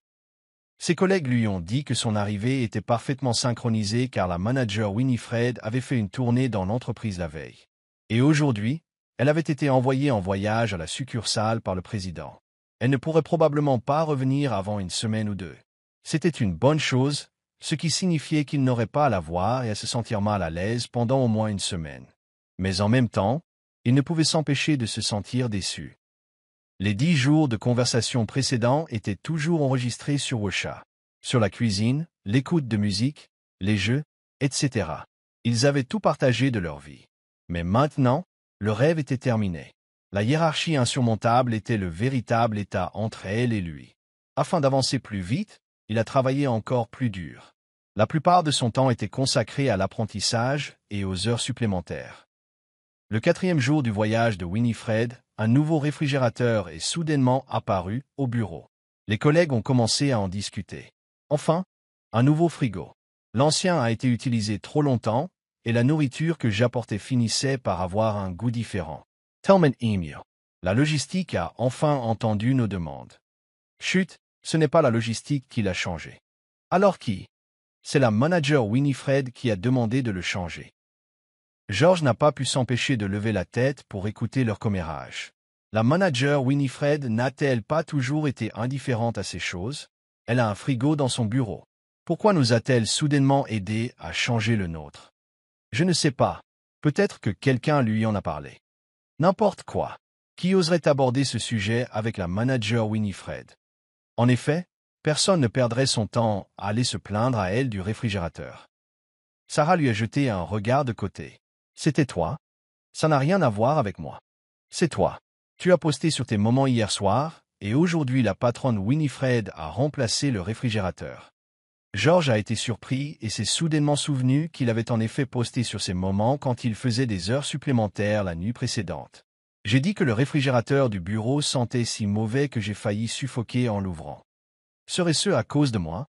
Ses collègues lui ont dit que son arrivée était parfaitement synchronisée car la manager Winifred avait fait une tournée dans l'entreprise la veille. Et aujourd'hui, elle avait été envoyée en voyage à la succursale par le président. Elle ne pourrait probablement pas revenir avant une semaine ou deux. C'était une bonne chose, ce qui signifiait qu'il n'aurait pas à la voir et à se sentir mal à l'aise pendant au moins une semaine. Mais en même temps, il ne pouvait s'empêcher de se sentir déçu. Les 10 jours de conversation précédents étaient toujours enregistrés sur WhatsApp. Sur la cuisine, l'écoute de musique, les jeux, etc. Ils avaient tout partagé de leur vie. Mais maintenant, le rêve était terminé. La hiérarchie insurmontable était le véritable état entre elle et lui. Afin d'avancer plus vite, il a travaillé encore plus dur. La plupart de son temps était consacré à l'apprentissage et aux heures supplémentaires. Le 4e jour du voyage de Winifred, un nouveau réfrigérateur est soudainement apparu au bureau. Les collègues ont commencé à en discuter. Enfin, un nouveau frigo. L'ancien a été utilisé trop longtemps, et la nourriture que j'apportais finissait par avoir un goût différent. Tellman Email. La logistique a enfin entendu nos demandes. Chut, ce n'est pas la logistique qui l'a changé. Alors qui? C'est la manager Winifred qui a demandé de le changer. George n'a pas pu s'empêcher de lever la tête pour écouter leur commérage. La manager Winifred n'a-t-elle pas toujours été indifférente à ces choses? Elle a un frigo dans son bureau. Pourquoi nous a-t-elle soudainement aidé à changer le nôtre? Je ne sais pas. Peut-être que quelqu'un lui en a parlé. N'importe quoi. Qui oserait aborder ce sujet avec la manager Winifred? En effet, personne ne perdrait son temps à aller se plaindre à elle du réfrigérateur. Sarah lui a jeté un regard de côté. C'était toi? Ça n'a rien à voir avec moi. C'est toi. Tu as posté sur tes moments hier soir, et aujourd'hui la patronne Winifred a remplacé le réfrigérateur. George a été surpris et s'est soudainement souvenu qu'il avait en effet posté sur ses moments quand il faisait des heures supplémentaires la nuit précédente. J'ai dit que le réfrigérateur du bureau sentait si mauvais que j'ai failli suffoquer en l'ouvrant. Serait-ce à cause de moi?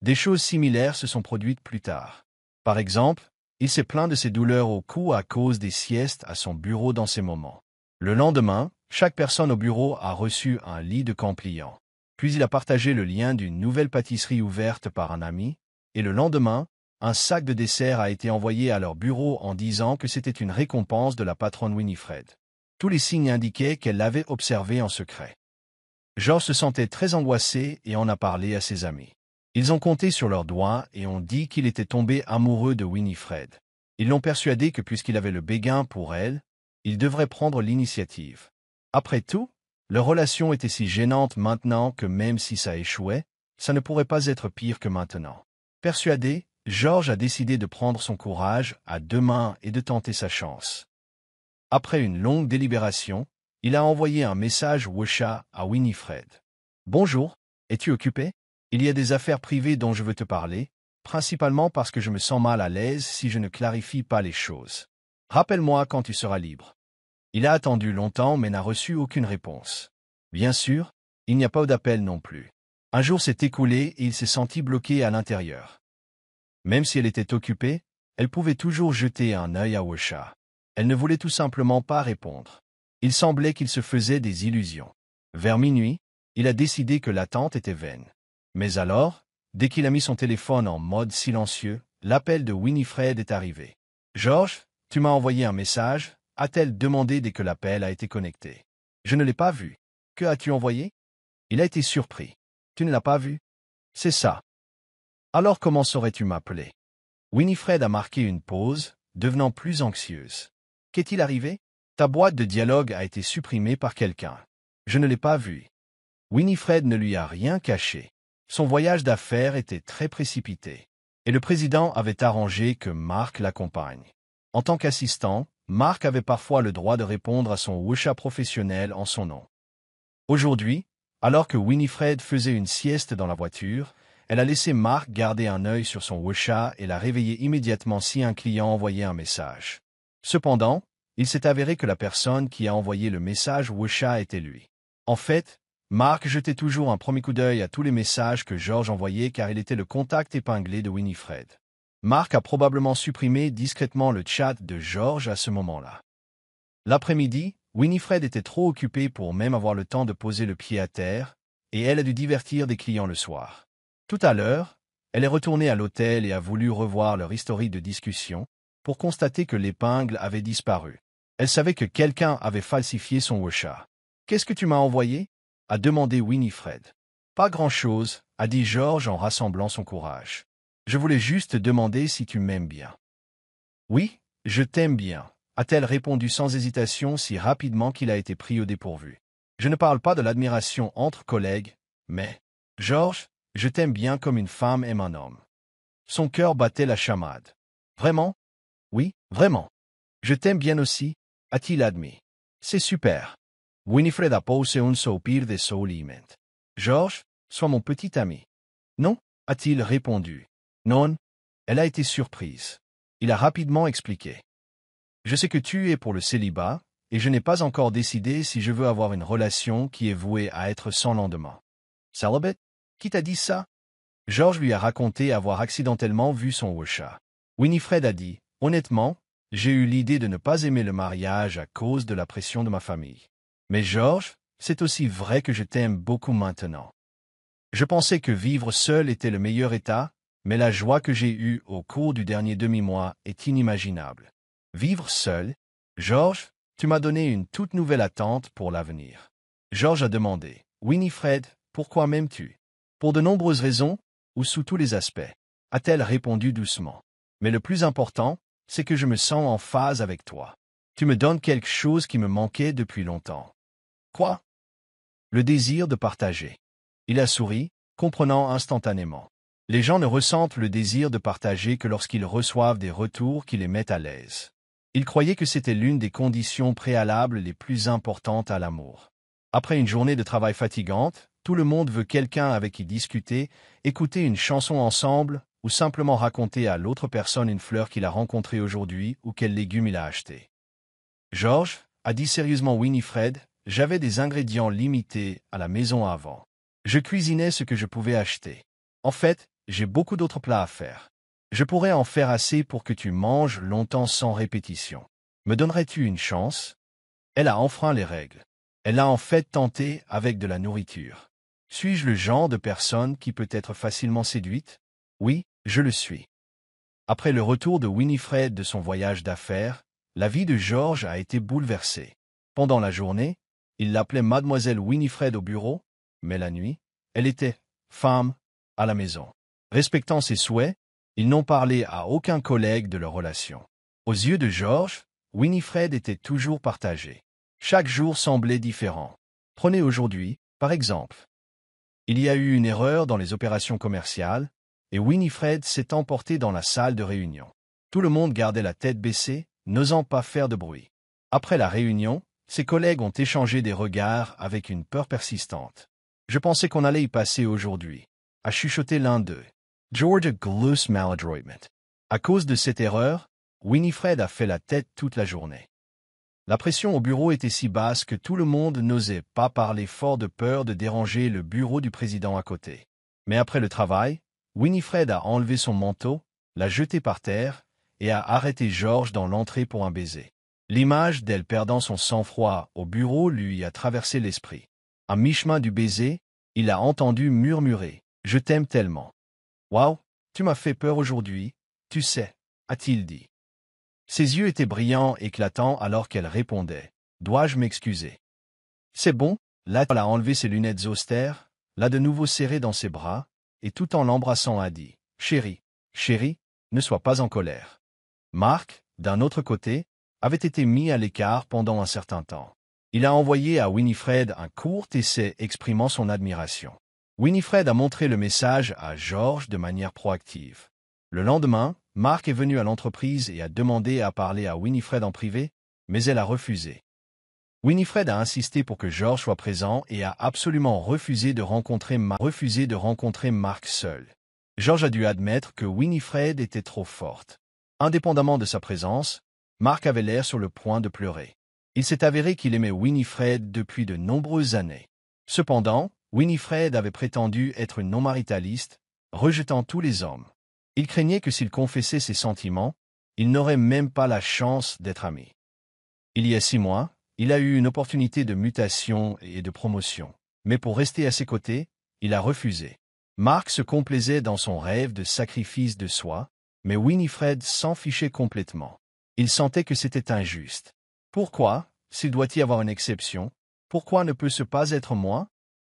Des choses similaires se sont produites plus tard. Par exemple, il s'est plaint de ses douleurs au cou à cause des siestes à son bureau dans ces moments. Le lendemain, chaque personne au bureau a reçu un lit de camp pliant. Puis il a partagé le lien d'une nouvelle pâtisserie ouverte par un ami, et le lendemain, un sac de dessert a été envoyé à leur bureau en disant que c'était une récompense de la patronne Winifred. Tous les signes indiquaient qu'elle l'avait observé en secret. George se sentait très angoissé et en a parlé à ses amis. Ils ont compté sur leurs doigts et ont dit qu'il était tombé amoureux de Winifred. Ils l'ont persuadé que puisqu'il avait le béguin pour elle, il devrait prendre l'initiative. Après tout, leur relation était si gênante maintenant que même si ça échouait, ça ne pourrait pas être pire que maintenant. Persuadé, George a décidé de prendre son courage à deux mains et de tenter sa chance. Après une longue délibération, il a envoyé un message WhatsApp à Winifred. « Bonjour, es-tu occupé? Il y a des affaires privées dont je veux te parler, principalement parce que je me sens mal à l'aise si je ne clarifie pas les choses. Rappelle-moi quand tu seras libre. » Il a attendu longtemps mais n'a reçu aucune réponse. Bien sûr, il n'y a pas d'appel non plus. Un jour s'est écoulé et il s'est senti bloqué à l'intérieur. Même si elle était occupée, elle pouvait toujours jeter un œil à WhatsApp. Elle ne voulait tout simplement pas répondre. Il semblait qu'il se faisait des illusions. Vers minuit, il a décidé que l'attente était vaine. Mais alors, dès qu'il a mis son téléphone en mode silencieux, l'appel de Winifred est arrivé. « George, tu m'as envoyé un message ?» a-t-elle demandé dès que l'appel a été connecté. « Je ne l'ai pas vu. Que as-tu envoyé ?» Il a été surpris. « Tu ne l'as pas vu ?»« C'est ça. »« Alors comment saurais-tu m'appeler ?» Winifred a marqué une pause, devenant plus anxieuse. « Qu'est-il arrivé ? Ta boîte de dialogue a été supprimée par quelqu'un. Je ne l'ai pas vu. » Winifred ne lui a rien caché. Son voyage d'affaires était très précipité. Et le président avait arrangé que Mark l'accompagne. En tant qu'assistant, Mark avait parfois le droit de répondre à son WhatsApp professionnel en son nom. Aujourd'hui, alors que Winifred faisait une sieste dans la voiture, elle a laissé Mark garder un œil sur son WhatsApp et l'a réveillé immédiatement si un client envoyait un message. Cependant, il s'est avéré que la personne qui a envoyé le message WhatsApp était lui. En fait, Mark jetait toujours un premier coup d'œil à tous les messages que George envoyait car il était le contact épinglé de Winifred. Mark a probablement supprimé discrètement le chat de George à ce moment-là. L'après-midi, Winifred était trop occupée pour même avoir le temps de poser le pied à terre, et elle a dû divertir des clients le soir. Tout à l'heure, elle est retournée à l'hôtel et a voulu revoir leur historique de discussion pour constater que l'épingle avait disparu. Elle savait que quelqu'un avait falsifié son WhatsApp. « Qu'est-ce que tu m'as envoyé ?» a demandé Winifred. « Pas grand-chose, » a dit George en rassemblant son courage. « Je voulais juste te demander si tu m'aimes bien. »« Oui, je t'aime bien, » a-t-elle répondu sans hésitation si rapidement qu'il a été pris au dépourvu. « Je ne parle pas de l'admiration entre collègues, mais, George, je t'aime bien comme une femme aime un homme. » Son cœur battait la chamade. « Vraiment? »« Oui, vraiment. Je t'aime bien aussi, » a-t-il admis. « C'est super. » Winifred a posé un soupir de soulagement. « George, sois mon petit ami. »« Non, » a-t-il répondu. « Non. » Elle a été surprise. Il a rapidement expliqué. « Je sais que tu es pour le célibat, et je n'ai pas encore décidé si je veux avoir une relation qui est vouée à être sans lendemain. »« Celibate? Qui t'a dit ça ?» George lui a raconté avoir accidentellement vu son WhatsApp. Winifred a dit, « Honnêtement, j'ai eu l'idée de ne pas aimer le mariage à cause de la pression de ma famille. Mais George, c'est aussi vrai que je t'aime beaucoup maintenant. Je pensais que vivre seul était le meilleur état, mais la joie que j'ai eue au cours du dernier demi-mois est inimaginable. » Vivre seul? George, Tu m'as donné une toute nouvelle attente pour l'avenir. George a demandé, Winifred, pourquoi m'aimes-tu? Pour de nombreuses raisons, ou sous tous les aspects, a-t-elle répondu doucement. Mais le plus important, c'est que je me sens en phase avec toi. Tu me donnes quelque chose qui me manquait depuis longtemps. Quoi? Le désir de partager. Il a souri, comprenant instantanément. Les gens ne ressentent le désir de partager que lorsqu'ils reçoivent des retours qui les mettent à l'aise. Il croyait que c'était l'une des conditions préalables les plus importantes à l'amour. Après une journée de travail fatigante, tout le monde veut quelqu'un avec qui discuter, écouter une chanson ensemble, ou simplement raconter à l'autre personne une fleur qu'il a rencontrée aujourd'hui ou quel légume il a acheté. George, a dit sérieusement Winifred, j'avais des ingrédients limités à la maison avant. Je cuisinais ce que je pouvais acheter. En fait, j'ai beaucoup d'autres plats à faire. Je pourrais en faire assez pour que tu manges longtemps sans répétition. Me donnerais-tu une chance? Elle a enfreint les règles. Elle a en fait tenté avec de la nourriture. Suis-je le genre de personne qui peut être facilement séduite? Oui, je le suis. Après le retour de Winifred de son voyage d'affaires, la vie de George a été bouleversée. Pendant la journée, il l'appelait Mademoiselle Winifred au bureau, mais la nuit, elle était femme à la maison. Respectant ses souhaits, ils n'ont parlé à aucun collègue de leur relation. Aux yeux de George, Winifred était toujours partagée. Chaque jour semblait différent. Prenez aujourd'hui, par exemple. Il y a eu une erreur dans les opérations commerciales, et Winifred s'est emportée dans la salle de réunion. Tout le monde gardait la tête baissée, n'osant pas faire de bruit. Après la réunion, ses collègues ont échangé des regards avec une peur persistante. Je pensais qu'on allait y passer aujourd'hui, a chuchoté l'un d'eux. George a glus maladroitment. À cause de cette erreur, Winifred a fait la tête toute la journée. La pression au bureau était si basse que tout le monde n'osait pas parler fort de peur de déranger le bureau du président à côté. Mais après le travail, Winifred a enlevé son manteau, l'a jeté par terre et a arrêté George dans l'entrée pour un baiser. L'image d'elle perdant son sang-froid au bureau lui a traversé l'esprit. À mi-chemin du baiser, il a entendu murmurer « Je t'aime tellement ». « Waouh, tu m'as fait peur aujourd'hui, tu sais », a-t-il dit. Ses yeux étaient brillants, éclatants alors qu'elle répondait « Dois-je m'excuser ?» C'est bon, là elle a enlevé ses lunettes austères, l'a de nouveau serré dans ses bras, et tout en l'embrassant a dit « Chérie, chérie, ne sois pas en colère. » Mark, d'un autre côté, avait été mis à l'écart pendant un certain temps. Il a envoyé à Winifred un court essai exprimant son admiration. Winifred a montré le message à George de manière proactive. Le lendemain, Mark est venu à l'entreprise et a demandé à parler à Winifred en privé, mais elle a refusé. Winifred a insisté pour que George soit présent et a absolument refusé de rencontrer Mark seul. George a dû admettre que Winifred était trop forte. Indépendamment de sa présence, Mark avait l'air sur le point de pleurer. Il s'est avéré qu'il aimait Winifred depuis de nombreuses années. Cependant, Winifred avait prétendu être une non-maritaliste, rejetant tous les hommes. Il craignait que s'il confessait ses sentiments, il n'aurait même pas la chance d'être ami. Il y a 6 mois, il a eu une opportunité de mutation et de promotion. Mais pour rester à ses côtés, il a refusé. Mark se complaisait dans son rêve de sacrifice de soi, mais Winifred s'en fichait complètement. Il sentait que c'était injuste. Pourquoi, s'il doit y avoir une exception, pourquoi ne peut-ce pas être moi?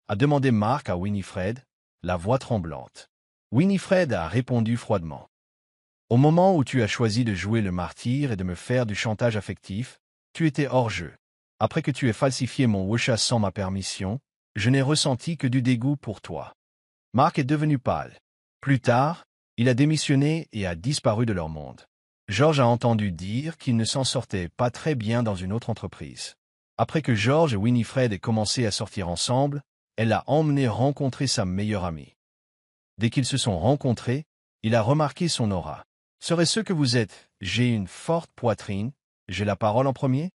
A demandé Mark à Winifred, la voix tremblante. Winifred a répondu froidement. Au moment où tu as choisi de jouer le martyr et de me faire du chantage affectif, tu étais hors jeu. Après que tu aies falsifié mon WhatsApp sans ma permission, je n'ai ressenti que du dégoût pour toi. Mark est devenu pâle. Plus tard, il a démissionné et a disparu de leur monde. George a entendu dire qu'il ne s'en sortait pas très bien dans une autre entreprise. Après que George et Winifred aient commencé à sortir ensemble, elle l'a emmené rencontrer sa meilleure amie. Dès qu'ils se sont rencontrés, il a remarqué son aura. « Serait-ce que vous êtes? J'ai une forte poitrine, j'ai la parole en premier ?»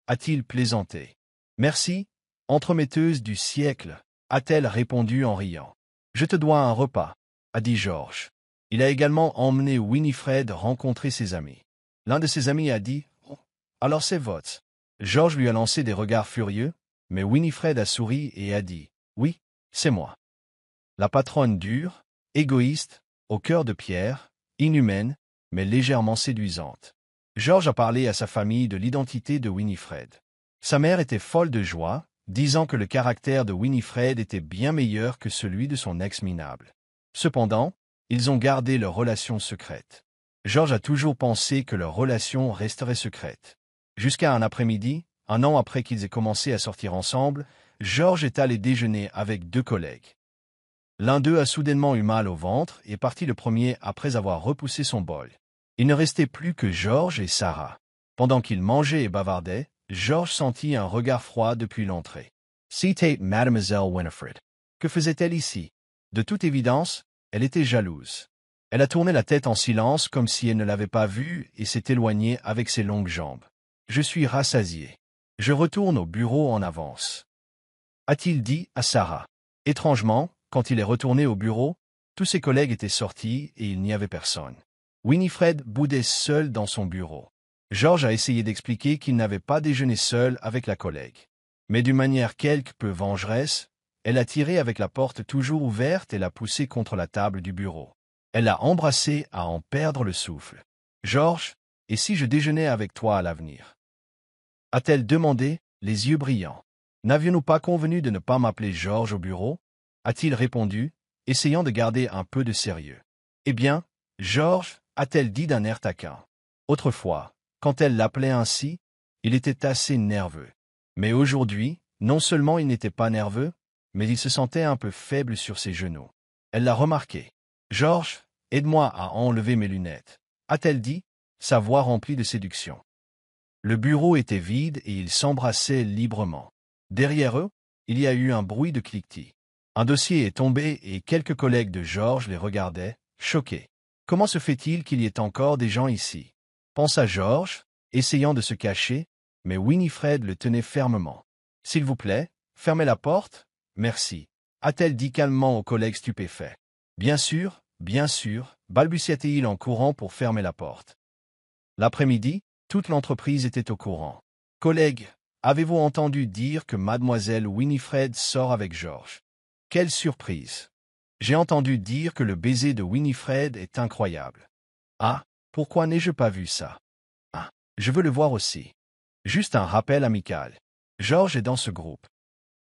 a-t-il plaisanté. « Merci, entremetteuse du siècle » a-t-elle répondu en riant. « Je te dois un repas » a dit George. Il a également emmené Winifred rencontrer ses amis. L'un de ses amis a dit « Oh, alors c'est votre ». George lui a lancé des regards furieux, mais Winifred a souri et a dit « Oui, c'est moi ». La patronne dure, égoïste, au cœur de pierre, inhumaine, mais légèrement séduisante. George a parlé à sa famille de l'identité de Winifred. Sa mère était folle de joie, disant que le caractère de Winifred était bien meilleur que celui de son ex minable. Cependant, ils ont gardé leur relation secrète. George a toujours pensé que leur relation resterait secrète. Jusqu'à un après-midi, un an après qu'ils aient commencé à sortir ensemble, George est allé déjeuner avec 2 collègues. L'un d'eux a soudainement eu mal au ventre et est parti le premier après avoir repoussé son bol. Il ne restait plus que George et Sarah. Pendant qu'ils mangeaient et bavardaient, George sentit un regard froid depuis l'entrée. C'était Mademoiselle Winifred. Que faisait-elle ici? De toute évidence, elle était jalouse. Elle a tourné la tête en silence comme si elle ne l'avait pas vu et s'est éloignée avec ses longues jambes. Je suis rassasié. Je retourne au bureau en avance, a-t-il dit à Sarah. Étrangement, quand il est retourné au bureau, tous ses collègues étaient sortis et il n'y avait personne. Winifred boudait seule dans son bureau. George a essayé d'expliquer qu'il n'avait pas déjeuné seul avec la collègue. Mais d'une manière quelque peu vengeresse, elle a tiré avec la porte toujours ouverte et l'a poussé contre la table du bureau. Elle l'a embrassé à en perdre le souffle. « George, et si je déjeunais avec toi à l'avenir ?» a-t-elle demandé, les yeux brillants. « N'avions-nous pas convenu de ne pas m'appeler George au bureau ?» a-t-il répondu, essayant de garder un peu de sérieux. « Eh bien, George, a-t-elle dit d'un air taquin. Autrefois, quand elle l'appelait ainsi, il était assez nerveux. Mais aujourd'hui, non seulement il n'était pas nerveux, mais il se sentait un peu faible sur ses genoux. Elle l'a remarqué. « George, aide-moi à enlever mes lunettes, » a-t-elle dit, sa voix remplie de séduction. Le bureau était vide et ils s'embrassaient librement. Derrière eux, il y a eu un bruit de cliquetis. Un dossier est tombé et quelques collègues de George les regardaient, choqués. Comment se fait-il qu'il y ait encore des gens ici? Pensa George, essayant de se cacher, mais Winifred le tenait fermement. « S'il vous plaît, fermez la porte, merci, » a-t-elle dit calmement aux collègues stupéfaits. « bien sûr, balbutia-t-il en courant pour fermer la porte. L'après-midi, toute l'entreprise était au courant. « Collègues, avez-vous entendu dire que mademoiselle Winifred sort avec George? Quelle surprise! J'ai entendu dire que le baiser de Winifred est incroyable. Ah, pourquoi n'ai-je pas vu ça? Ah, je veux le voir aussi. » Juste un rappel amical. George est dans ce groupe.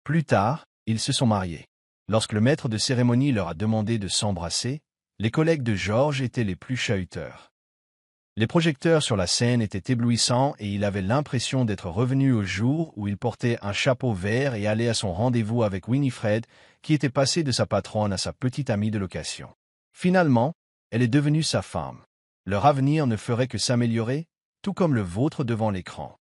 Plus tard, ils se sont mariés. Lorsque le maître de cérémonie leur a demandé de s'embrasser, les collègues de George étaient les plus chahuteurs. Les projecteurs sur la scène étaient éblouissants et il avait l'impression d'être revenu au jour où il portait un chapeau vert et allait à son rendez-vous avec Winifred, qui était passée de sa patronne à sa petite amie de location. Finalement, elle est devenue sa femme. Leur avenir ne ferait que s'améliorer, tout comme le vôtre devant l'écran.